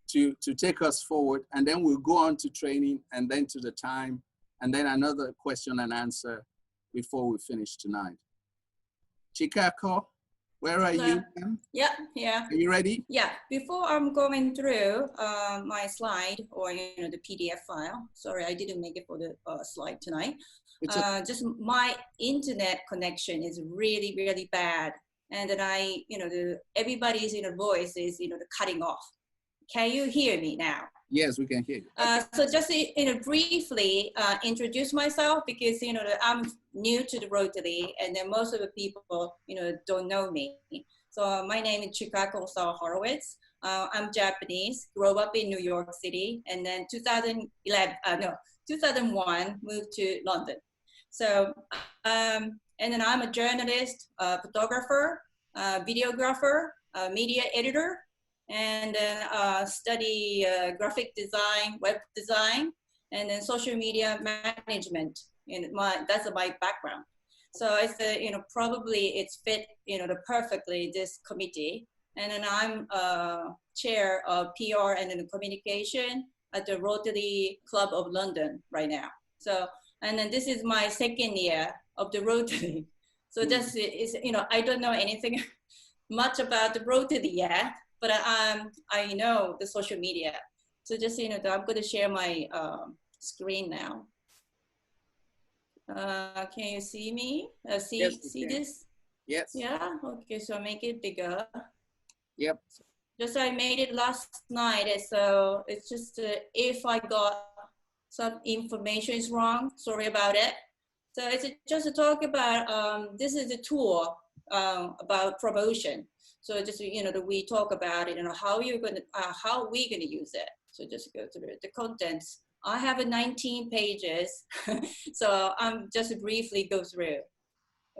to take us forward, and then we'll go on to training, and then to the time, and then another question and answer before we finish tonight. Chikako, where are you? Yeah, yeah. Are you ready? Yeah, before I'm going through my slide, or the PDF file. Sorry, I didn't make it for the slide tonight. Just my internet connection is really, really bad. And then everybody's voice is cutting off. Can you hear me now? Yes, we can hear you. So just briefly introduce myself, because I'm new to the Rotary, and then most of the people don't know me. So my name is Chikako Horowitz. I'm Japanese, grew up in New York City, and then 2001 moved to London. So and then I'm a journalist, photographer, videographer, media editor, and then study graphic design, web design, and then social media management. That's my background. So it's probably it's fit perfectly this committee. And then I'm chair of PR and then communication at the Rotary Club of London right now. So, and then this is my second year of the Rotary. So this is, I don't know anything much about the Rotary yet, but I know the social media. So just, I'm going to share my screen now. Can you see me? See this? Yes. Yeah, okay, so make it bigger. Yep. Just I made it last night, so it's just if I got some information is wrong, sorry about it. So it's just to talk about, this is a tool about promotion. So just, we talk about it, how we're going to use it. So just go through the contents. I have 19 pages, so I'm just briefly go through,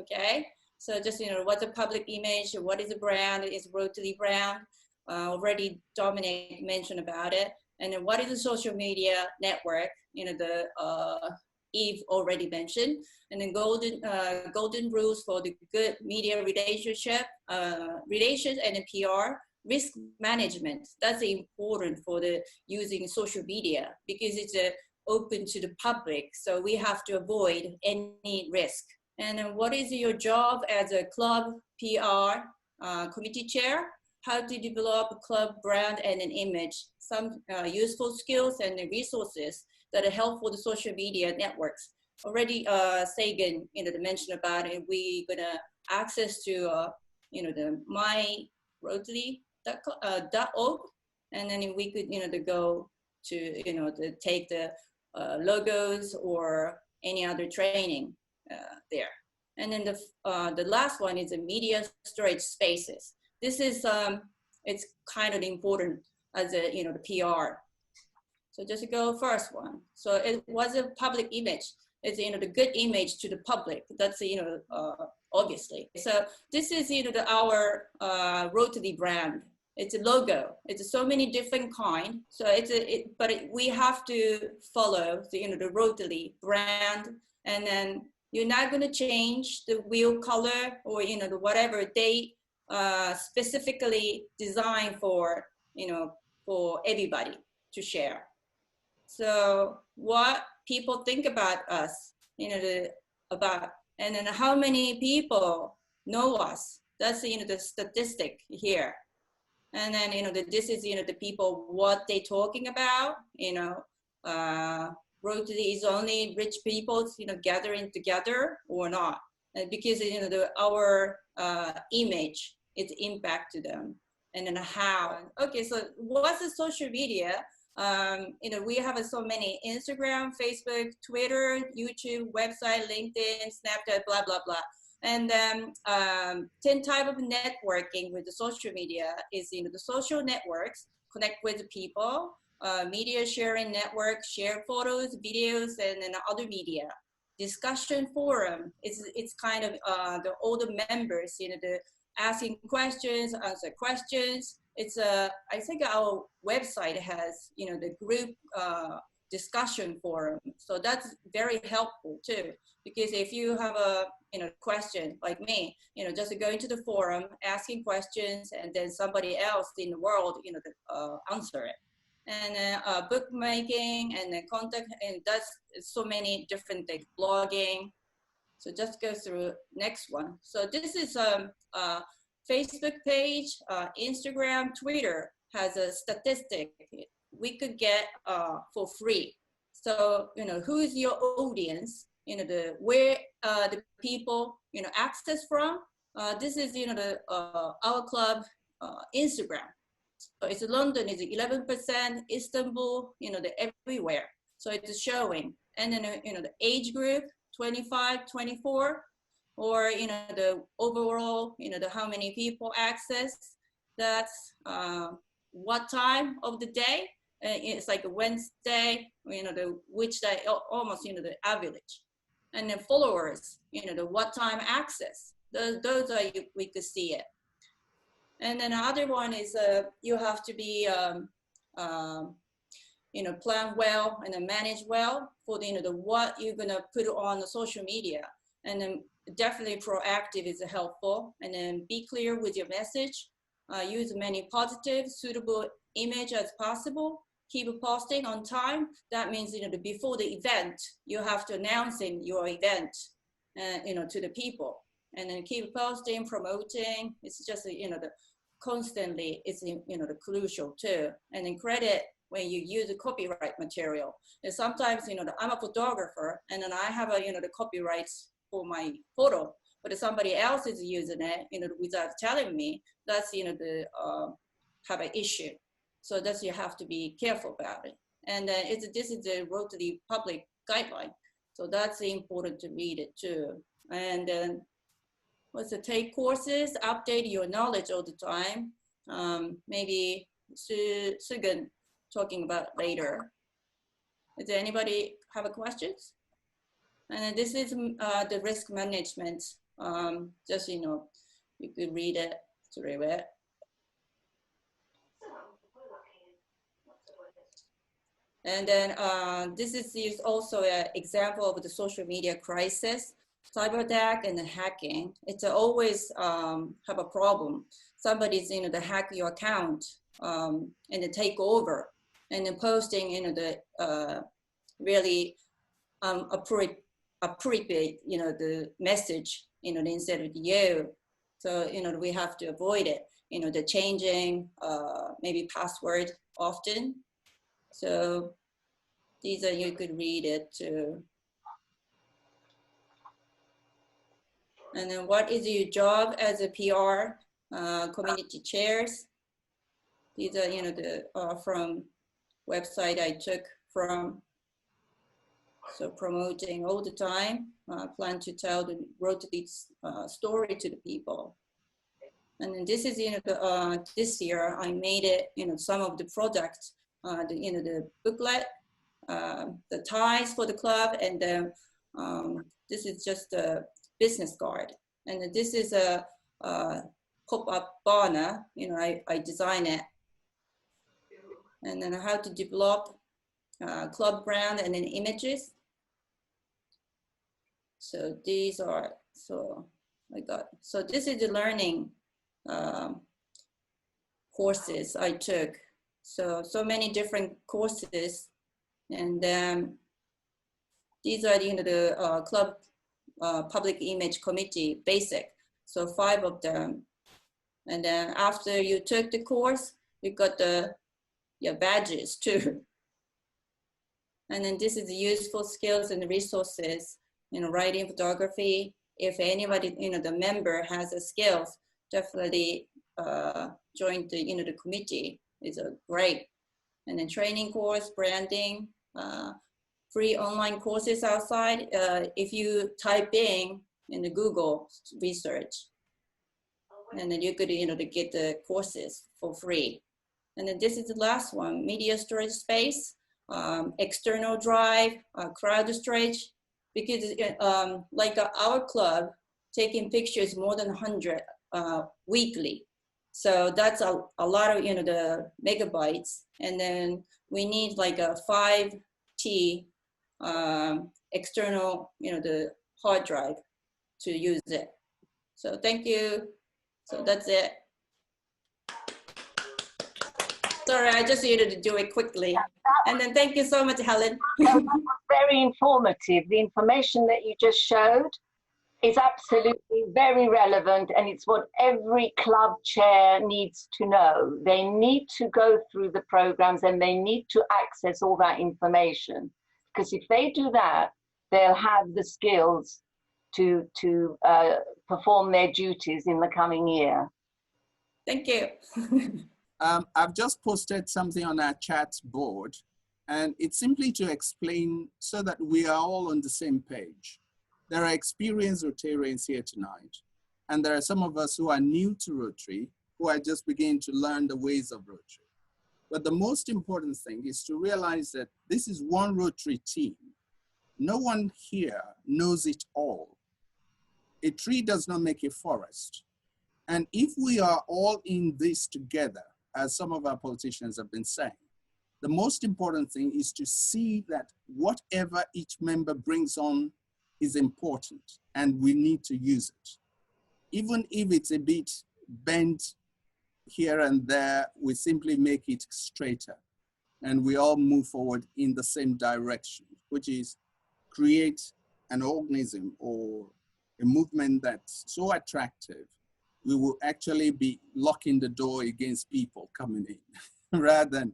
okay? So just, what's a public image, what is a brand, is Rotary brand, already Dominic mentioned about it. And then what is a social media network, Eve already mentioned, and then golden rules for the good media relations and the PR, risk management. That's important for the using social media, because it's open to the public. So we have to avoid any risk. And then what is your job as a club PR committee chair? How to develop a club brand and an image, some useful skills and resources that are helpful to social media networks. Already Segun, mentioned about it. We gonna access to, the myrotary.org, and then we could, to go to, to take the logos or any other training there. And then the last one is the media storage spaces. This is, it's kind of important as a, the PR. So just to go first one. So it was a public image. It's, the good image to the public. That's, obviously. So this is, our Rotary brand. It's a logo. It's so many different kind. So we have to follow the, the Rotary brand, and then you're not going to change the wheel color or, the whatever they specifically designed for, for everybody to share. So what people think about us, and then how many people know us. That's, the statistic here. And then, this is, the people, what they talking about, Rotary is only rich people, gathering together or not. Because, our image, its impact to them. And then how. Okay, so what's the social media? We have so many: Instagram, Facebook, Twitter, YouTube, website, LinkedIn, Snapchat, blah, blah, blah. And then 10 type of networking with the social media is, the social networks, connect with people, media sharing network, share photos, videos, and then other media. Discussion forum, it's kind of the older members, the asking questions, answer questions. It's I think our website has, the group discussion forum. So that's very helpful too, because if you have a, question like me, just go into the forum, asking questions, and then somebody else in the world, answer it. And bookmaking and then contact, and that's so many different things, blogging. So just go through next one. So this is a Facebook page, Instagram, Twitter has a statistic we could get for free. So, who is your audience? Where the people, access from? This is, our club Instagram. So it's London is 11%, Istanbul, everywhere. So it's showing. And then, the age group, 25, 24, or, the overall, the how many people access, that's what time of the day. It's like a Wednesday, which day, almost, the average. And then followers, the what time access. Those are, we could see it. And then another one is you have to be, plan well and then manage well for the what you're gonna put on the social media. And then definitely proactive is helpful. And then be clear with your message. Use many positive, suitable image as possible. Keep posting on time. That means before the event, you have to announcing your event, to the people. And then keep posting, promoting. It's just the constantly is the crucial too. And then credit when you use the copyright material. And sometimes I'm a photographer and then I have the copyrights for my photo, but if somebody else is using it without telling me, that's the have an issue. So that's you have to be careful about it. And this is the Rotary public guideline, so that's important to read it too. And then what's the take courses, update your knowledge all the time. Maybe Segun talking about later. Is there anybody have a questions? And then this is the risk management. Just, you could read it through it. And then this is also an example of the social media crisis. Cyber attack and the hacking, it's always have a problem. Somebody's the hack your account and then take over and then posting the really appropriate the message instead of you. So we have to avoid it. The changing maybe password often. So these are, you could read it too. And then what is your job as a PR community chairs? These are, the from website I took from. So promoting all the time, plan to tell the Rotary story to the people. And then this is, this year I made it, some of the products, the booklet, the ties for the club, and then this is just a business card. And this is a pop-up banner, I designed it. And then how to develop club brand and then images. So these are, so this is the learning courses I took. So many different courses. And these are the club public image committee basic. So 5 of them. And then after you took the course, you got your badges too. And then this is the useful skills and resources, writing, photography. If anybody, the member has the skills, definitely join the committee. It's a great. And then training course, branding, free online courses outside. If you type in the Google research, and then you could, to get the courses for free. And then this is the last one, media storage space, external drive, crowd storage, because like our club, taking pictures more than 100 weekly. So that's a lot of, the megabytes. And then we need like a 5T external, the hard drive to use it. So thank you. So that's it. Sorry, I just needed to do it quickly. And then thank you so much, Helen. That was very informative. The information that you just showed is absolutely very relevant, and it's what every club chair needs to know. They need to go through the programs and they need to access all that information, because if they do that, they'll have the skills to perform their duties in the coming year. Thank you. I've just posted something on our chat board, and it's simply to explain so that we are all on the same page. There are experienced Rotarians here tonight, and there are some of us who are new to Rotary, who are just beginning to learn the ways of Rotary. But the most important thing is to realize that this is one Rotary team. No one here knows it all. A tree does not make a forest. And if we are all in this together, as some of our politicians have been saying, the most important thing is to see that whatever each member brings on is important and we need to use it. Even if it's a bit bent here and there, we simply make it straighter and we all move forward in the same direction, which is create an organism or a movement that's so attractive, we will actually be locking the door against people coming in rather than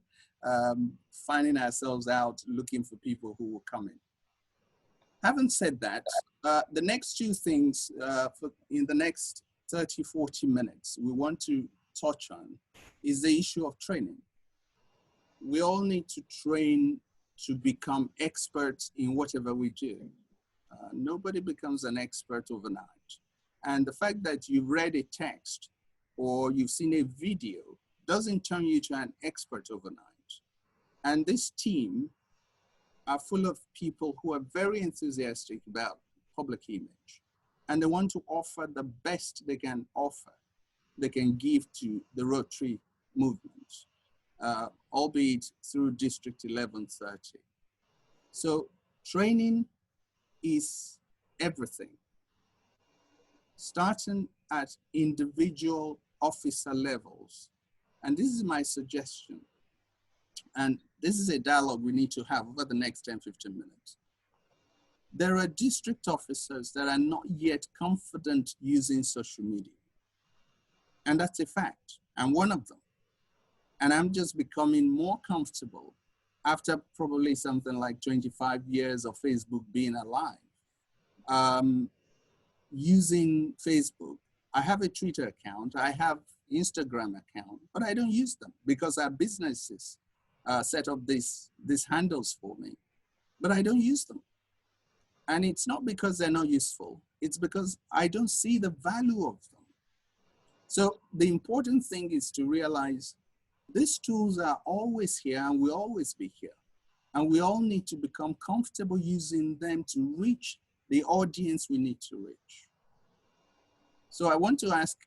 finding ourselves out looking for people who will come in. Having said that, the next two things in the next 30, 40 minutes we want to touch on is the issue of training. We all need to train to become experts in whatever we do. Nobody becomes an expert overnight. And the fact that you've read a text or you've seen a video doesn't turn you to an expert overnight. And this team are full of people who are very enthusiastic about public image. And they want to offer the best they can offer, they can give to the Rotary movement, albeit through District 1130. So training is everything, starting at individual officer levels. And this is my suggestion. And this is a dialogue we need to have over the next 10, 15 minutes. There are district officers that are not yet confident using social media. And that's a fact. I'm one of them. And I'm just becoming more comfortable after probably something like 25 years of Facebook being alive. Using Facebook. I have a Twitter account, I have Instagram account, but I don't use them because our businesses set up these handles for me, but I don't use them. And it's not because they're not useful, it's because I don't see the value of them. So the important thing is to realize these tools are always here and will always be here. And we all need to become comfortable using them to reach the audience we need to reach. So I want to ask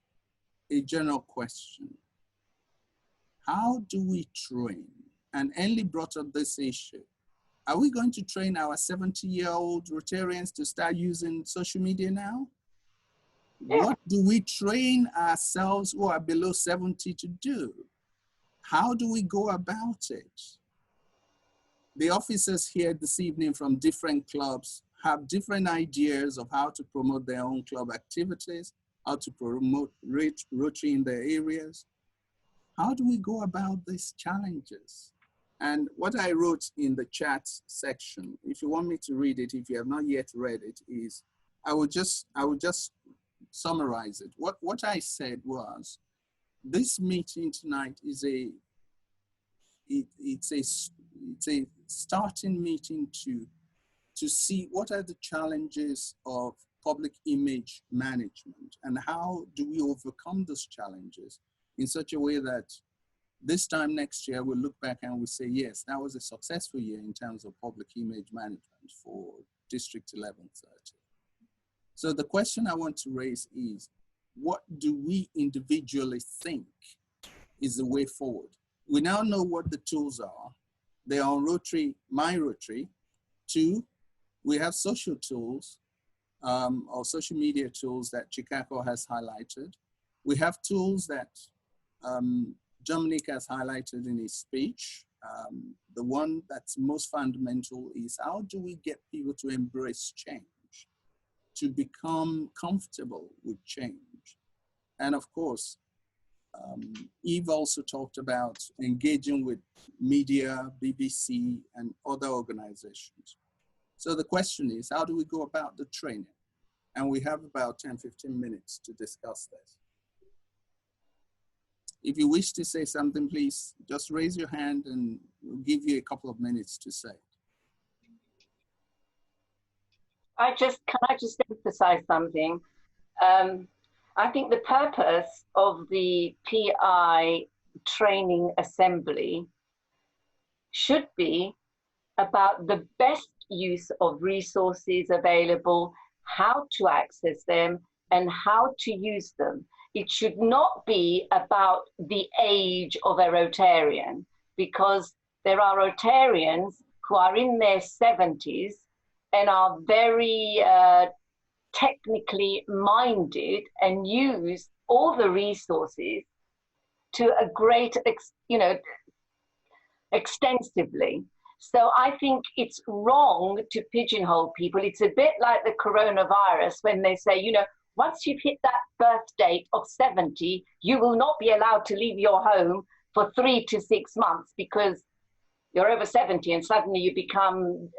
a general question. How do we train? And Enli brought up this issue. Are we going to train our 70-year-old Rotarians to start using social media now? Yeah. What do we train ourselves who are below 70 to do? How do we go about it? The officers here this evening from different clubs have different ideas of how to promote their own club activities, how to promote Rotary in their areas. How do we go about these challenges? And what I wrote in the chat section, if you want me to read it, if you have not yet read it, is I will just summarize it. What I said was, this meeting tonight is it's a starting meeting to see what are the challenges of public image management and how do we overcome those challenges in such a way that this time next year we'll look back and we'll say, yes, that was a successful year in terms of public image management for District 1130. So the question I want to raise is, what do we individually think is the way forward? We now know what the tools are. They are on Rotary, My Rotary. 2, we have social tools or social media tools that Chikako has highlighted. We have tools that Dominic has highlighted in his speech. The one that's most fundamental is, how do we get people to embrace change, to become comfortable with change? And of course, Eve also talked about engaging with media, BBC, and other organizations. So the question is, how do we go about the training? And we have about 10, 15 minutes to discuss this. If you wish to say something, please just raise your hand and we'll give you a couple of minutes to say. Can I just emphasize something? I think the purpose of the PI training assembly should be about the best use of resources available, how to access them, and how to use them. It should not be about the age of a Rotarian, because there are Rotarians who are in their 70s and are very technically minded and use all the resources to a great, extensively. So I think it's wrong to pigeonhole people. It's a bit like the coronavirus when they say, once you've hit that birth date of 70, you will not be allowed to leave your home for 3 to 6 months because you're over 70 and suddenly you become,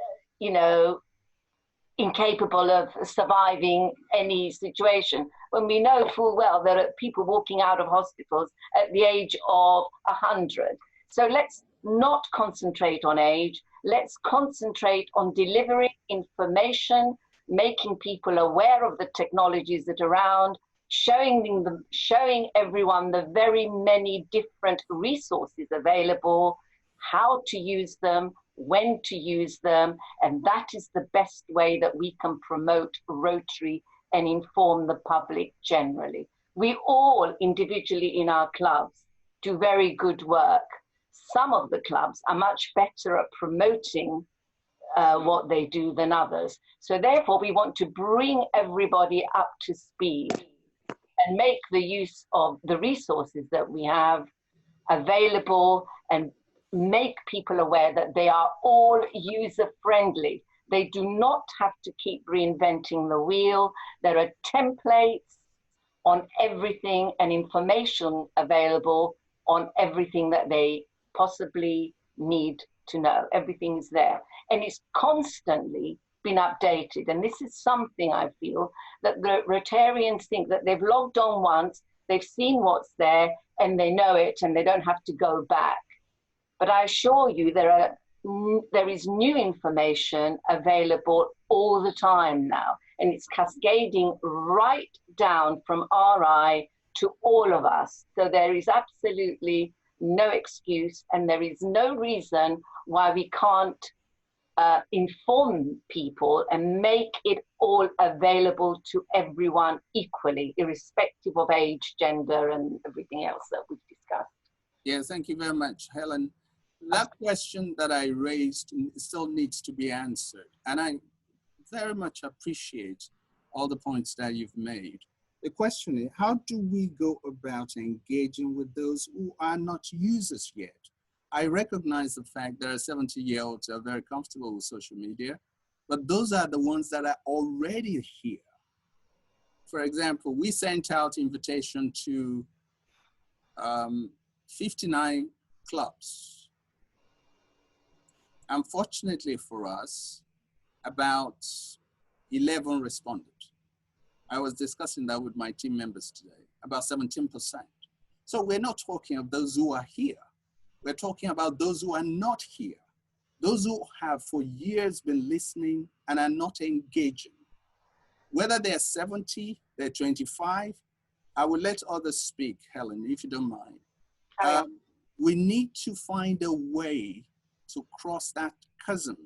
incapable of surviving any situation. When we know full well there are people walking out of hospitals at the age of 100. So let's not concentrate on age. Let's concentrate on delivering information, making people aware of the technologies that are around, showing everyone the very many different resources available, how to use them, when to use them, and that is the best way that we can promote Rotary and inform the public generally. We all individually in our clubs do very good work. Some of the clubs are much better at promoting what they do than others. So therefore, we want to bring everybody up to speed and make the use of the resources that we have available and make people aware that they are all user-friendly. They do not have to keep reinventing the wheel. There are templates on everything and information available on everything that they possibly need to know. Everything is there. And it's constantly been updated. And this is something I feel that the Rotarians think that they've logged on once, they've seen what's there, and they know it, and they don't have to go back. But I assure you, there is new information available all the time now, and it's cascading right down from RI to all of us. So there is absolutely no excuse, and there is no reason why we can't inform people and make it all available to everyone equally, irrespective of age, gender, and everything else that we've discussed. Yeah, thank you very much, Helen. That question that I raised still needs to be answered. And I very much appreciate all the points that you've made. The question is, how do we go about engaging with those who are not users yet? I recognize the fact there are 70-year-olds who are very comfortable with social media, but those are the ones that are already here. For example, we sent out invitation to 59 clubs. Unfortunately for us, about 11 responded. I was discussing that with my team members today, about 17%. So we're not talking of those who are here. We're talking about those who are not here. Those who have for years been listening and are not engaging. Whether they're 70, they're 25, I will let others speak, Helen, if you don't mind. We need to find a way to cross that chasm.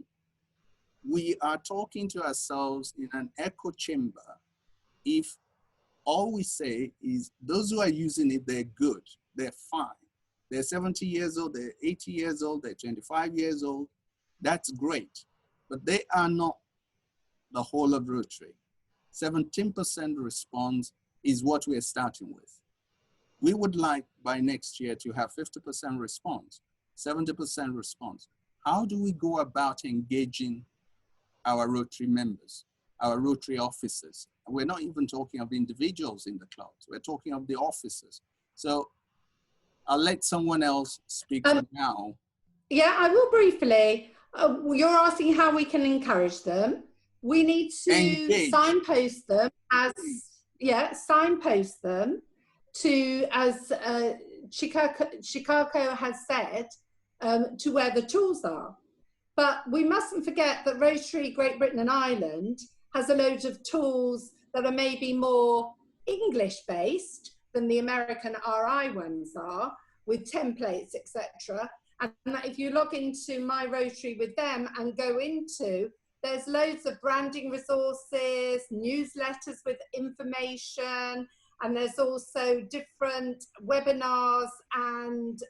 We are talking to ourselves in an echo chamber if all we say is those who are using it, they're good, they're fine. They're 70 years old, they're 80 years old, they're 25 years old. That's great, but they are not the whole of Rotary. 17% response is what we're starting with. We would like by next year to have 50% response, 70% response. How do we go about engaging our Rotary members, our Rotary officers? We're not even talking of individuals in the clubs. We're talking of the officers. So I'll let someone else speak for now. Yeah, I will briefly. You're asking how we can encourage them. We need to signpost them as, signpost them to, as Chicago has said, to where the tools are. But we mustn't forget that Rotary Great Britain and Ireland has a load of tools that are maybe more English-based than the American RI ones are, with templates, etc. And if you log into My Rotary with them and go into, there's loads of branding resources, newsletters with information, and there's also different webinars and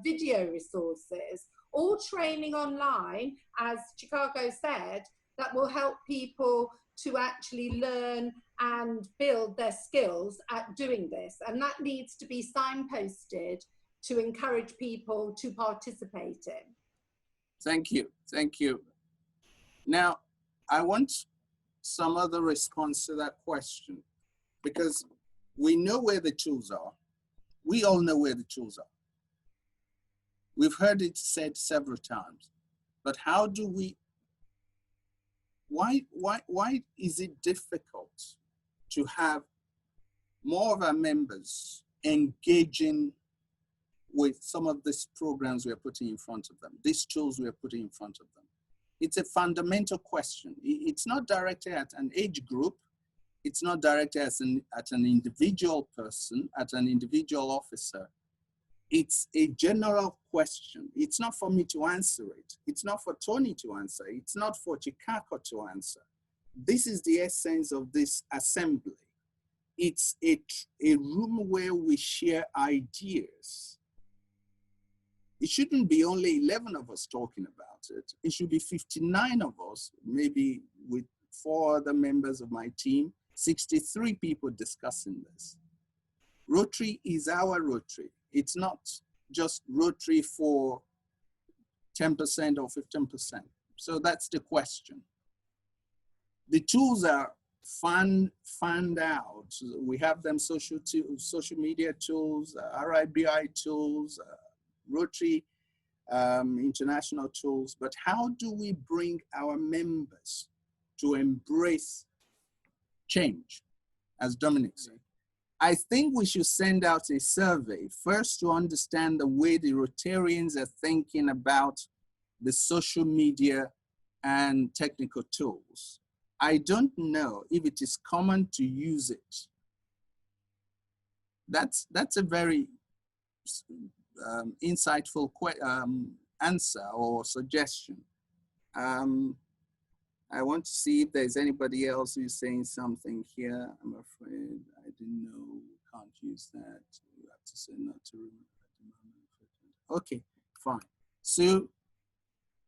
video resources, all training online, as Chicago said, that will help people to actually learn and build their skills at doing this. And that needs to be signposted to encourage people to participate in. Thank you, thank you. Now, I want some other response to that question, because we know where the tools are. We all know where the tools are. We've heard it said several times, but how do we, why is it difficult to have more of our members engaging with some of these programs we're putting in front of them, these tools we're putting in front of them? It's a fundamental question. It's not directed at an age group. It's not directed at an individual person, at an individual officer. It's a general question. It's not for me to answer it. It's not for Tony to answer. It's not for Chicago to answer. This is the essence of this assembly. It's a room where we share ideas. It shouldn't be only 11 of us talking about it. It should be 59 of us, maybe with 4 other members of my team, 63 people discussing this. Rotary is our Rotary. It's not just Rotary for 10% or 15%. So that's the question. The tools are found out. We have them social media tools, RIBI tools, Rotary international tools, but how do we bring our members to embrace change, as Dominic said? I think we should send out a survey first to understand the way the Rotarians are thinking about the social media and technical tools. I don't know if it is common to use it. That's a very insightful answer or suggestion. I want to see if there's anybody else who's saying something here. I'm afraid I didn't know, can't use that. You have to say not to remember. Okay, fine. Sue,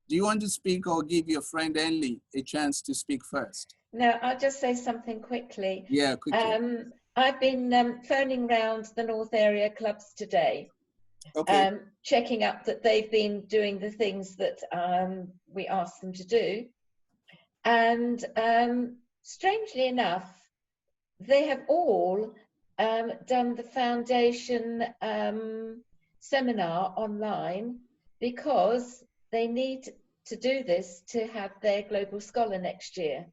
do you want to speak or give your friend Enli a chance to speak first? No, I'll just say something quickly. Yeah, quickly. I've been phoning round the North Area clubs today, okay. Checking up that they've been doing the things that we asked them to do. And strangely enough, they have all done the foundation seminar online because they need to do this to have their global scholar next year.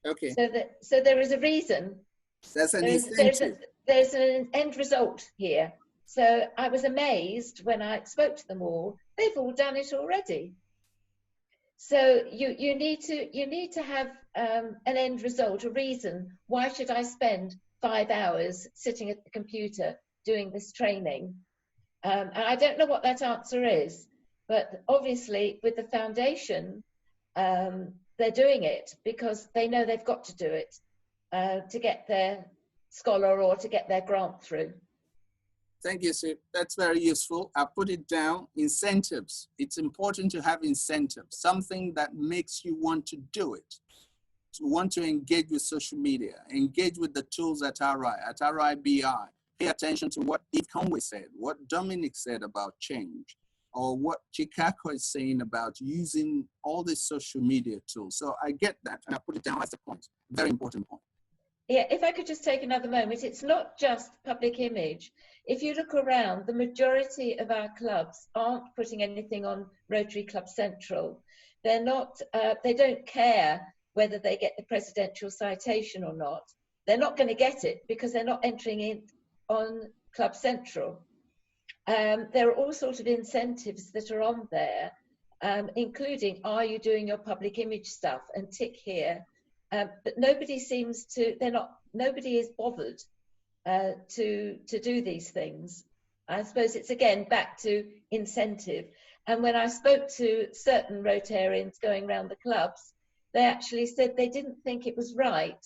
Okay. So there is a reason. That's an incentive. There's an end result here. So I was amazed when I spoke to them all. They've all done it already. So you need to have an end result, a reason. Why should I spend 5 hours sitting at the computer doing this training? And I don't know what that answer is, but obviously with the foundation, they're doing it because they know they've got to do it to get their scholar or to get their grant through. Thank you, Sue. That's very useful. I put it down, incentives. It's important to have incentives, something that makes you want to do it, to want to engage with social media, engage with the tools at RIBI, pay attention to what Conway said, what Dominic said about change, or what Chikako is saying about using all these social media tools. So I get that, and I put it down as a point, very important point. Yeah, if I could just take another moment, it's not just public image. If you look around, the majority of our clubs aren't putting anything on Rotary Club Central. They're not, they don't care whether they get the presidential citation or not. They're not going to get it because they're not entering it on Club Central. There are all sorts of incentives that are on there, including, are you doing your public image stuff, and tick here. But nobody seems to, nobody is bothered to do these things. I suppose it's again back to incentive. And when I spoke to certain Rotarians going around the clubs, they actually said they didn't think it was right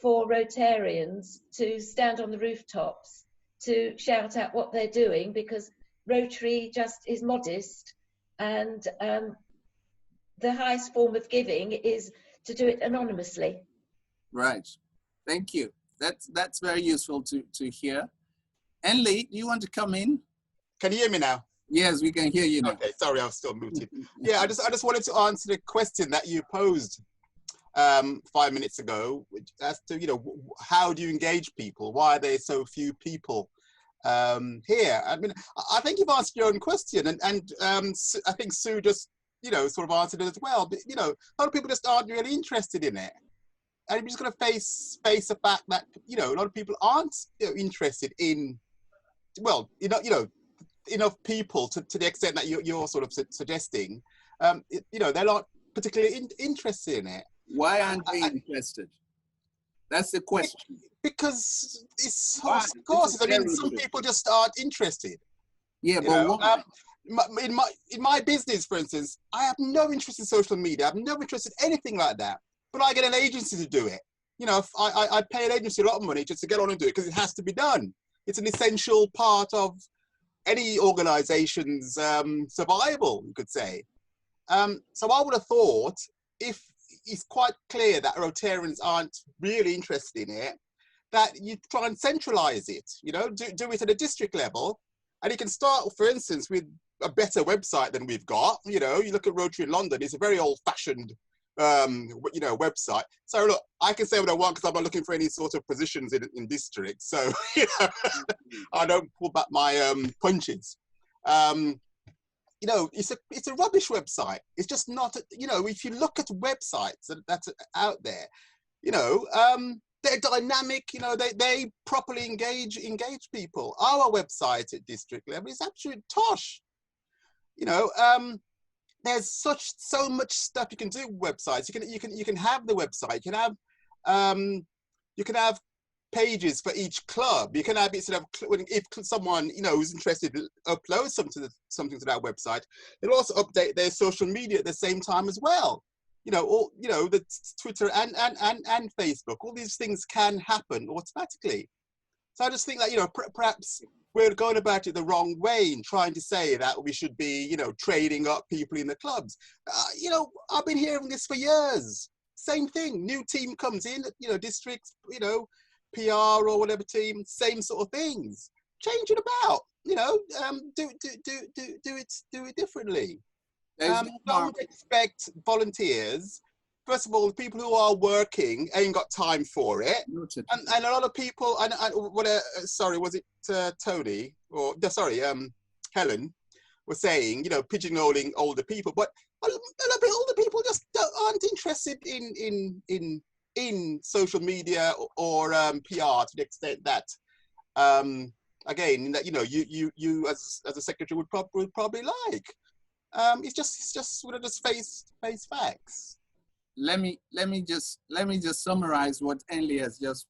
for Rotarians to stand on the rooftops to shout out what they're doing, because Rotary just is modest, and the highest form of giving is to do it anonymously. Right. Thank you. That's very useful to hear. Enli, do you want to come in? Can you hear me now? Yes, we can hear you now. Okay, sorry, I was still muted. Yeah, I just wanted to answer the question that you posed 5 minutes ago, as to, you know, how do you engage people? Why are there so few people here? I mean, I think you've answered your own question, and I think Sue just, you know, sort of answered it as well. But, you know, a lot of people just aren't really interested in it. And you're just going to face the fact that, you know, a lot of people aren't, you know, interested in, well, you know, enough people to the extent that you're sort of suggesting, you know, they're not particularly interested in it. Why aren't they interested? That's the question. Because it's, of course, I mean, some people just aren't interested. Yeah, but why? In my business, for instance, I have no interest in social media. I have no interest in anything like that. But I get an agency to do it. You know, I pay an agency a lot of money just to get on and do it because it has to be done. It's an essential part of any organization's survival, you could say. So I would have thought, if it's quite clear that Rotarians aren't really interested in it, that you try and centralize it, you know, do it at a district level. And you can start, for instance, with a better website than we've got. You know, you look at Rotary-London, it's a very old-fashioned, you know, website. So look, I can say what I want because I'm not looking for any sort of positions in districts. So, you know, I don't pull back my punches. You know, it's a rubbish website. It's just not, you know, if you look at websites that's out there, you know, they're dynamic, you know, they properly engage people. Our website at district level is absolute tosh. You know, there's so much stuff you can do with websites. You can have the website. You can have pages for each club. You can have it sort of, if someone, you know, who's interested upload something to that website, it'll also update their social media at the same time as well. You know, all, you know, the Twitter and Facebook, all these things can happen automatically. So I just think that, you know, perhaps we're going about it the wrong way in trying to say that we should be, you know, trading up people in the clubs. You know, I've been hearing this for years. Same thing. New team comes in, you know, districts, you know, PR or whatever team, same sort of things. Change it about, you know, do it differently. I would expect volunteers. First of all, the people who are working ain't got time for it, and a lot of people. And sorry, was it Tony or sorry, Helen? were saying, you know, pigeonholing older people, but a lot of older people just aren't interested in social media or PR to the extent that, again, that, you know, you as a secretary would probably like. It's just sort of just face facts. Let me just summarize what Enli has just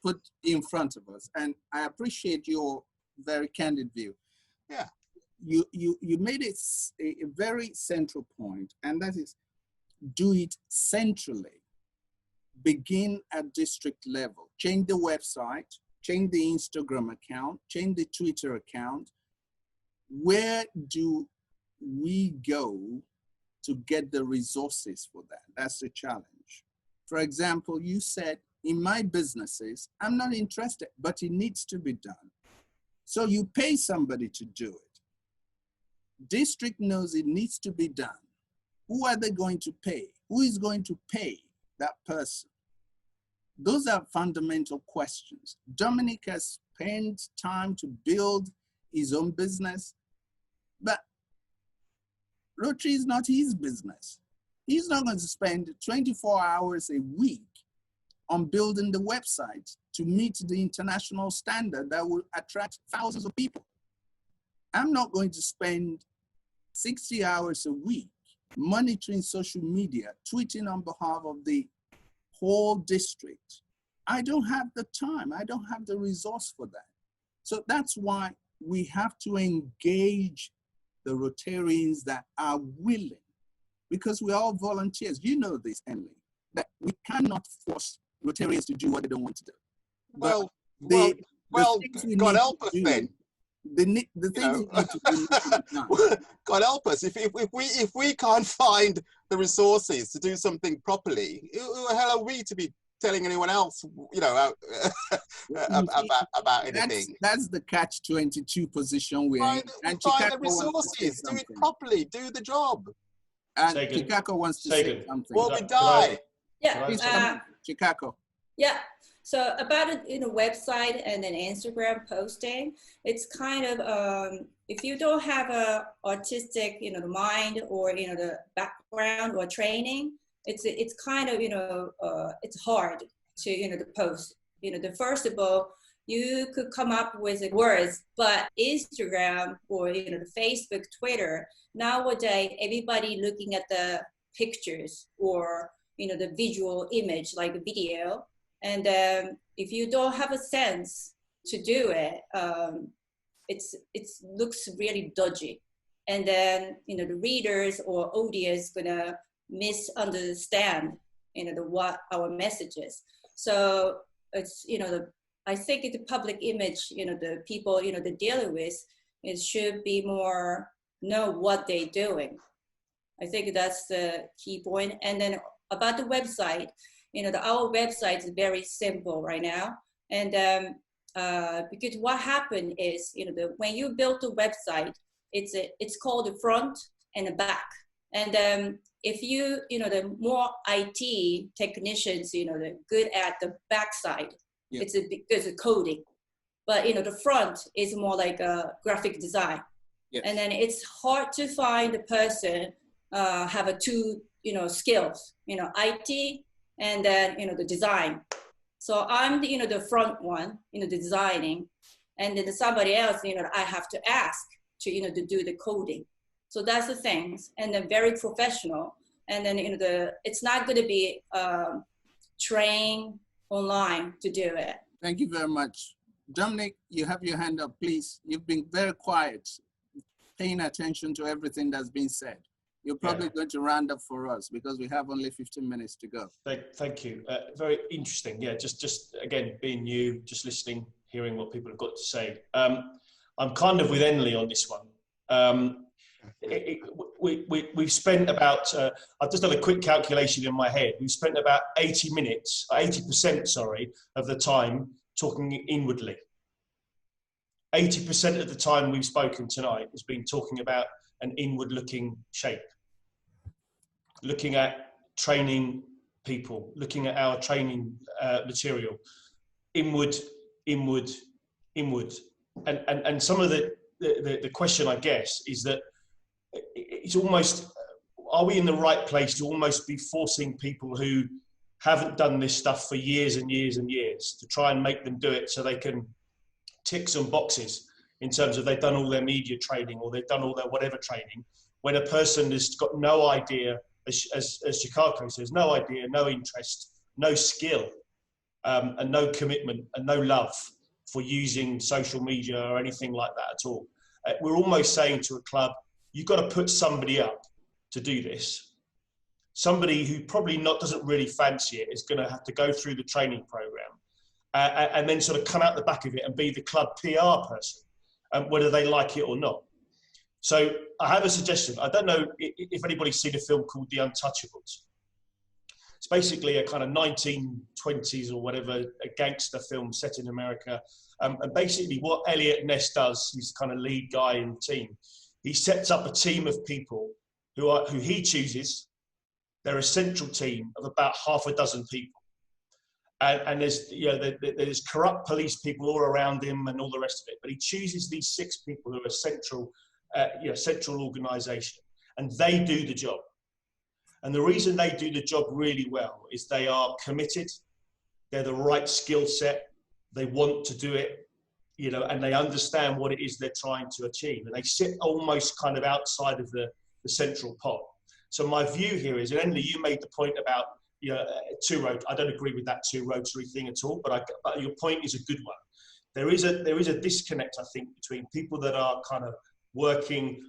put in front of us, and I appreciate your very candid view. Yeah, you made it a very central point, and that is, do it centrally. Begin at district level. Change the website, change the Instagram account, change the Twitter account. Where do we go to get the resources for that? That's the challenge. For example, you said, in my businesses, I'm not interested, but it needs to be done. So you pay somebody to do it. District knows it needs to be done. Who are they going to pay? Who is going to pay that person? Those are fundamental questions. Dominic has spent time to build his own business, but Rotary is not his business. He's not going to spend 24 hours a week on building the website to meet the international standard that will attract thousands of people. I'm not going to spend 60 hours a week monitoring social media, tweeting on behalf of the whole district. I don't have the time. I don't have the resource for that. So that's why we have to engage the Rotarians that are willing, because we're all volunteers. You know this, Emily, that we cannot force Rotarians to do what they don't want to do. Well, God help us then. The things you need to do. God help us if we can't find the resources to do something properly. Who the hell are we to be telling anyone else, you know, about anything? That's the catch-22 position we're in. And find the resources, do it properly, do the job. And Chikako wants to say something. Well, we die. Yeah. Chikako. Yeah. So about it, you know, website and then Instagram posting, it's kind of if you don't have a artistic, you know, the mind or, you know, the background or training, it's kind of, you know, it's hard to, you know, to post. You know, the first of all, you could come up with words, but Instagram or, you know, the Facebook, Twitter, nowadays everybody looking at the pictures or, you know, the visual image like a video. And if you don't have a sense to do it, it looks really dodgy. And then, you know, the readers or audience gonna misunderstand, you know, what our message is. So it's, you know, I think the public image, you know, the people, you know, they're dealing with, it should be more know what they're doing. I think that's the key point. And then about the website, you know, our website is very simple right now. And because what happened is, you know, when you build the website, it's called the front and the back. And if you know, the more IT technicians, you know, they're good at the back side, yeah. It's because of coding. But, you know, the front is more like a graphic design. Yes. And then it's hard to find a person have a two, you know, skills, you know, IT, and then, you know, the design. So I'm the, you know, the front one, you know, the designing, and then somebody else, you know, I have to ask to, you know, to do the coding. So that's the things, and then very professional. And then, you know, it's not going to be trained online to do it. Thank you very much. Dominic, you have your hand up, please. You've been very quiet, paying attention to everything that's been said. You're probably going to round up for us because we have only 15 minutes to go. Thank you. Very interesting. Yeah, just again, being new, just listening, hearing what people have got to say. I'm kind of with Enli on this one. We've spent about, I've just done a quick calculation in my head. We've spent about 80%, sorry, of the time talking inwardly. 80% of the time we've spoken tonight has been talking about an inward-looking shape, looking at training people, looking at our training material, inward. And some of the the question, I guess, is that it's almost, are we in the right place to almost be forcing people who haven't done this stuff for years and years and years to try and make them do it so they can tick some boxes in terms of they've done all their media training or they've done all their whatever training, when a person has got no idea, as Chicago says, no idea, no interest, no skill, and no commitment and no love for using social media or anything like that at all. We're almost saying to a club, you've got to put somebody up to do this. Somebody who probably doesn't really fancy it is going to have to go through the training program and then sort of come out the back of it and be the club PR person, whether they like it or not. So I have a suggestion. I don't know if anybody's seen a film called The Untouchables. It's basically a kind of 1920s or whatever, a gangster film set in America. And basically what Elliot Ness does, he's kind of lead guy in the team, he sets up a team of people who he chooses. They're a central team of about half a dozen people. And there's corrupt police people all around him and all the rest of it. But he chooses these 6 people who are central organisation, and they do the job. And the reason they do the job really well is they are committed, they're the right skill set, they want to do it, and they understand what it is they're trying to achieve. And they sit almost kind of outside of the central pot. So my view here is, and Emily, you made the point about, I don't agree with that 2 Rotary thing at all, but your point is a good one. There is a disconnect, I think, between people that are kind of working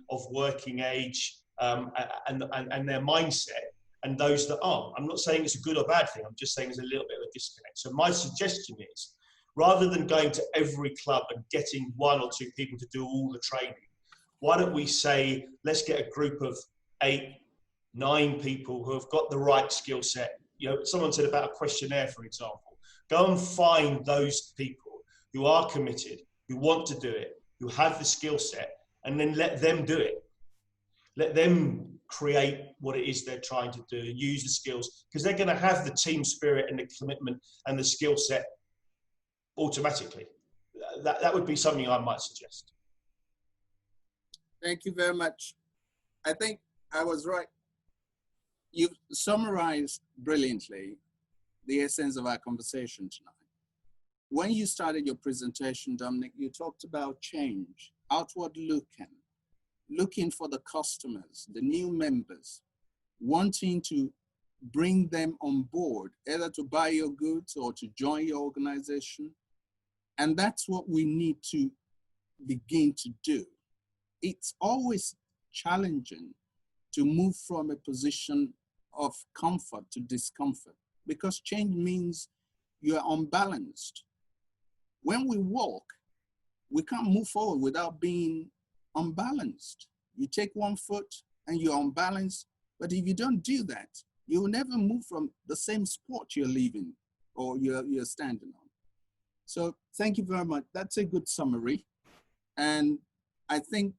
age and their mindset, and those that aren't. I'm not saying it's a good or bad thing. I'm just saying there's a little bit of a disconnect. So my suggestion is, rather than going to every club and getting 1 or 2 people to do all the training, why don't we say, let's get a group of 8, 9 people who have got the right skill set. Someone said about a questionnaire, for example. Go and find those people who are committed, who want to do it, who have the skill set, and then let them do it. Let them create what it is they're trying to do and use the skills, because they're going to have the team spirit and the commitment and the skill set automatically. That would be something I might suggest. Thank you very much. I think I was right. You've summarized brilliantly the essence of our conversation tonight. When you started your presentation, Dominic, you talked about change, outward looking for the customers, the new members, wanting to bring them on board, either to buy your goods or to join your organization. And that's what we need to begin to do. It's always challenging to move from a position of comfort to discomfort, because change means you are unbalanced. When we walk, we can't move forward without being unbalanced. You take 1 foot and you're unbalanced, but if you don't do that, you will never move from the same spot you're leaving or you're standing on. So thank you very much. That's a good summary. And I think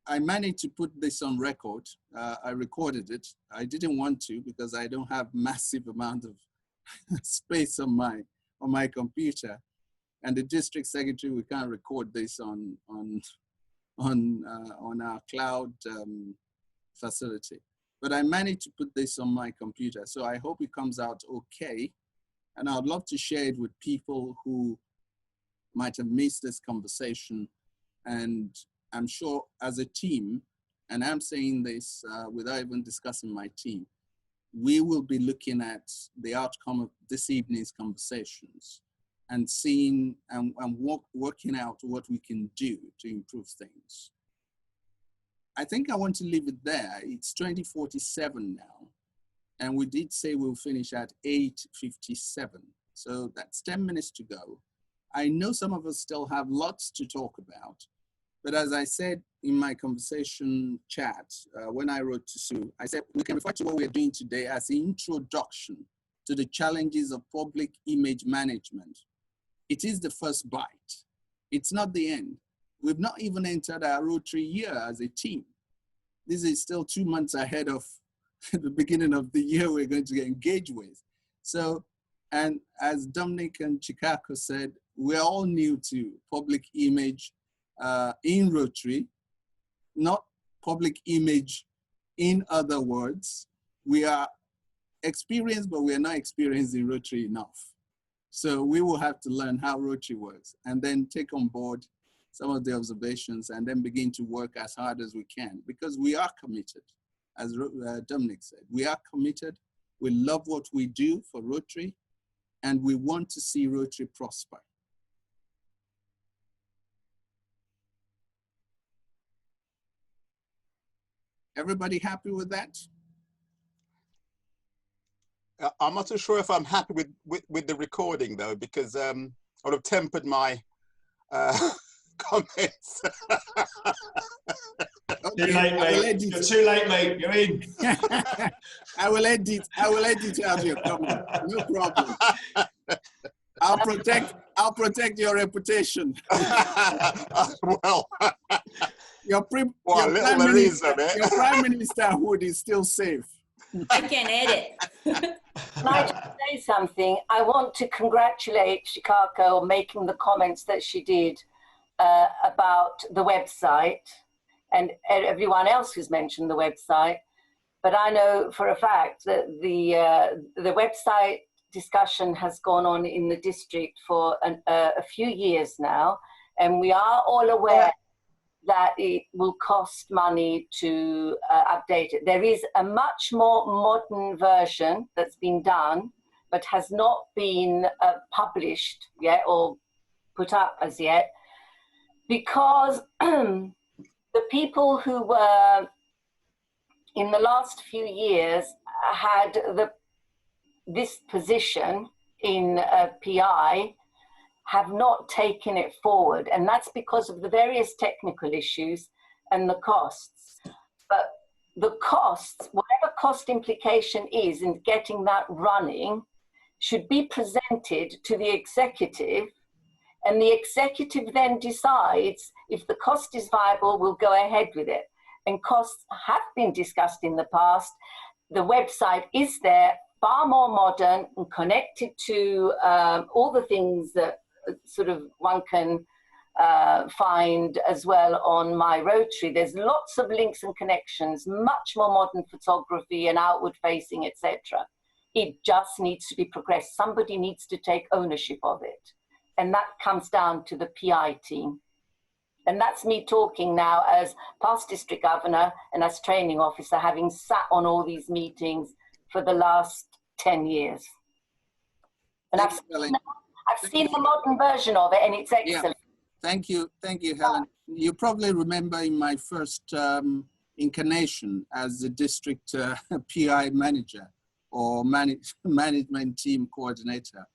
I managed to put this on record. I recorded it. I didn't want to because I don't have massive amount of space on my computer. And the district secretary, we can't record this on our cloud facility. But I managed to put this on my computer, so I hope it comes out okay. And I'd love to share it with people who might have missed this conversation. And I'm sure as a team, and I'm saying this without even discussing my team, we will be looking at the outcome of this evening's conversations and seeing and working out what we can do to improve things. I think I want to leave it there. It's 20:47 now, and we did say we'll finish at 8:57. So that's 10 minutes to go. I know some of us still have lots to talk about, but as I said in my conversation chat, when I wrote to Sue, I said, we can refer to what we're doing today as an introduction to the challenges of public image management. It is the first bite. It's not the end. We've not even entered our Rotary year as a team. This is still 2 months ahead of the beginning of the year we're going to engage with. So, and as Dominic and Chicago said, we're all new to public image in Rotary, not public image. In other words, we are experienced, but we are not experienced in Rotary enough. So we will have to learn how Rotary works and then take on board some of the observations and then begin to work as hard as we can, because we are committed. As Dominic said, we are committed. We love what we do for Rotary, and we want to see Rotary prosper. Everybody happy with that? I'm not too sure if I'm happy with the recording though, because I would have tempered my comments. Too late, mate. You're too late, mate. You're in. I will edit out your comment. No problem. I'll protect your reputation. Well, your prime ministerhood is still safe. I can edit. Can I just say something? I want to congratulate Shikako on making the comments that she did about the website, and everyone else who's mentioned the website. But I know for a fact that the website discussion has gone on in the district for a few years now, and we are all aware that it will cost money to update it. There is a much more modern version that's been done, but has not been published yet or put up as yet, because the people who were in the last few years had this position in PI have not taken it forward, and that's because of the various technical issues and the costs. But the costs, whatever cost implication is in getting that running, should be presented to the executive, and the executive then decides if the cost is viable, we'll go ahead with it. And costs have been discussed in the past. The website is there, far more modern and connected to all the things that sort of one can find as well on My Rotary. There's lots of links and connections, much more modern photography and outward facing, etc. It just needs to be progressed. Somebody needs to take ownership of it. And that comes down to the PI team. And that's me talking now as past district governor and as training officer, having sat on all these meetings for the last 10 years. And I've seen the modern version of it, and it's excellent. Yeah. Thank you, Helen. You probably remember in my first incarnation as the district PI manager or management team coordinator,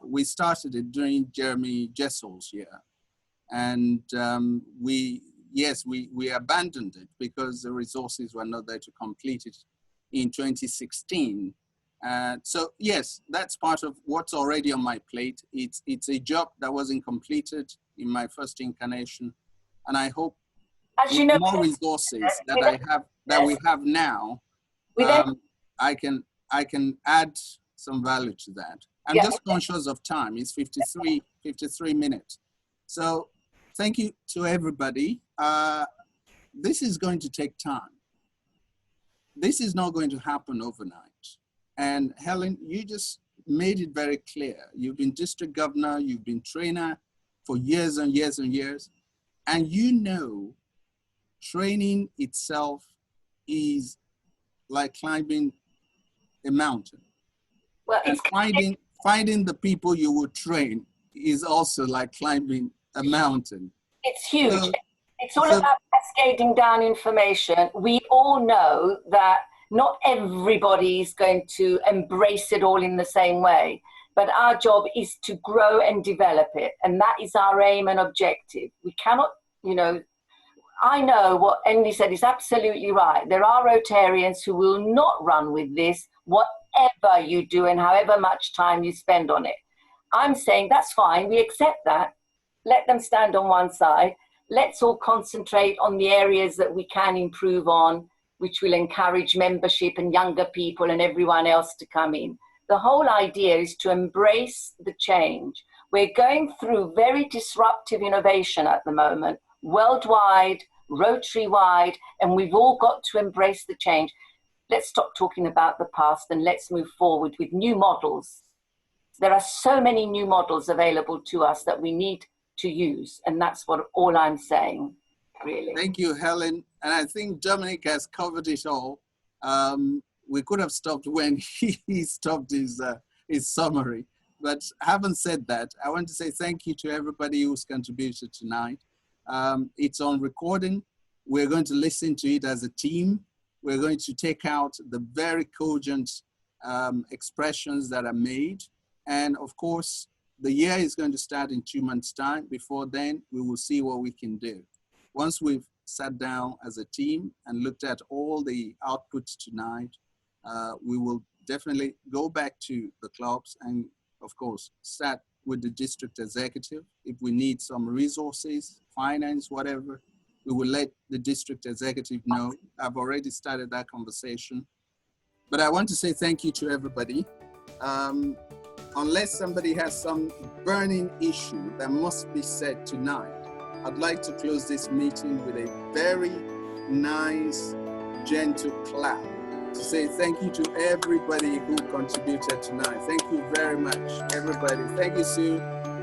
we started it during Jeremy Jessel's year. And we abandoned it because the resources were not there to complete it in 2016. So yes, that's part of what's already on my plate. It's a job that wasn't completed in my first incarnation, and I hope with more resources that we have now, I can add some value to that. I'm just conscious of time. It's 53 minutes. So thank you to everybody. This is going to take time. This is not going to happen overnight. And Helen, you just made it very clear. You've been district governor, you've been trainer for years and years and years. And you know, training itself is like climbing a mountain. Well, and finding the people you will train is also like climbing a mountain. It's huge. So, it's all about cascading down information. We all know that not everybody is going to embrace it all in the same way, but our job is to grow and develop it. And that is our aim and objective. We cannot, I know what Emily said is absolutely right. There are Rotarians who will not run with this, whatever you do and however much time you spend on it. I'm saying that's fine. We accept that. Let them stand on one side. Let's all concentrate on the areas that we can improve on, which will encourage membership and younger people and everyone else to come in. The whole idea is to embrace the change. We're going through very disruptive innovation at the moment, worldwide, Rotary-wide, and we've all got to embrace the change. Let's stop talking about the past and let's move forward with new models. There are so many new models available to us that we need to use, and that's what all I'm saying, really. Thank you, Helen. And I think Dominic has covered it all. We could have stopped when he stopped his summary. But having said that, I want to say thank you to everybody who's contributed tonight. It's on recording. We're going to listen to it as a team. We're going to take out the very cogent expressions that are made. And of course, the year is going to start in 2 months' time. Before then, we will see what we can do. Once we've sat down as a team and looked at all the outputs tonight, we will definitely go back to the clubs and, of course, start with the district executive. If we need some resources, finance, whatever, we will let the district executive know. I've already started that conversation. But I want to say thank you to everybody. Unless somebody has some burning issue that must be said tonight, I'd like to close this meeting with a very nice, gentle clap to say thank you to everybody who contributed tonight. Thank you very much, everybody. Thank you, Sue.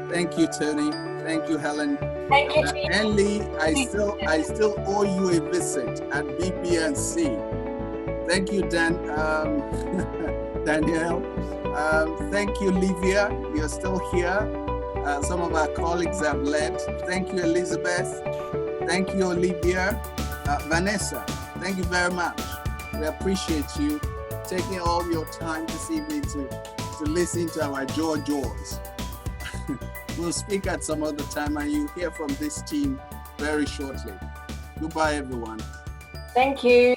Thank you, Tony. Thank you, Helen. Thank you. And Lee, I still owe you a visit at BPNC. Thank you, Danielle. Thank you, Livia. You're still here. Some of our colleagues have left. Thank you, Elizabeth. Thank you, Olivia. Vanessa, thank you very much. We appreciate you taking all your time this evening to listen to our jaws. We'll speak at some other time and you'll hear from this team very shortly. Goodbye, everyone. Thank you.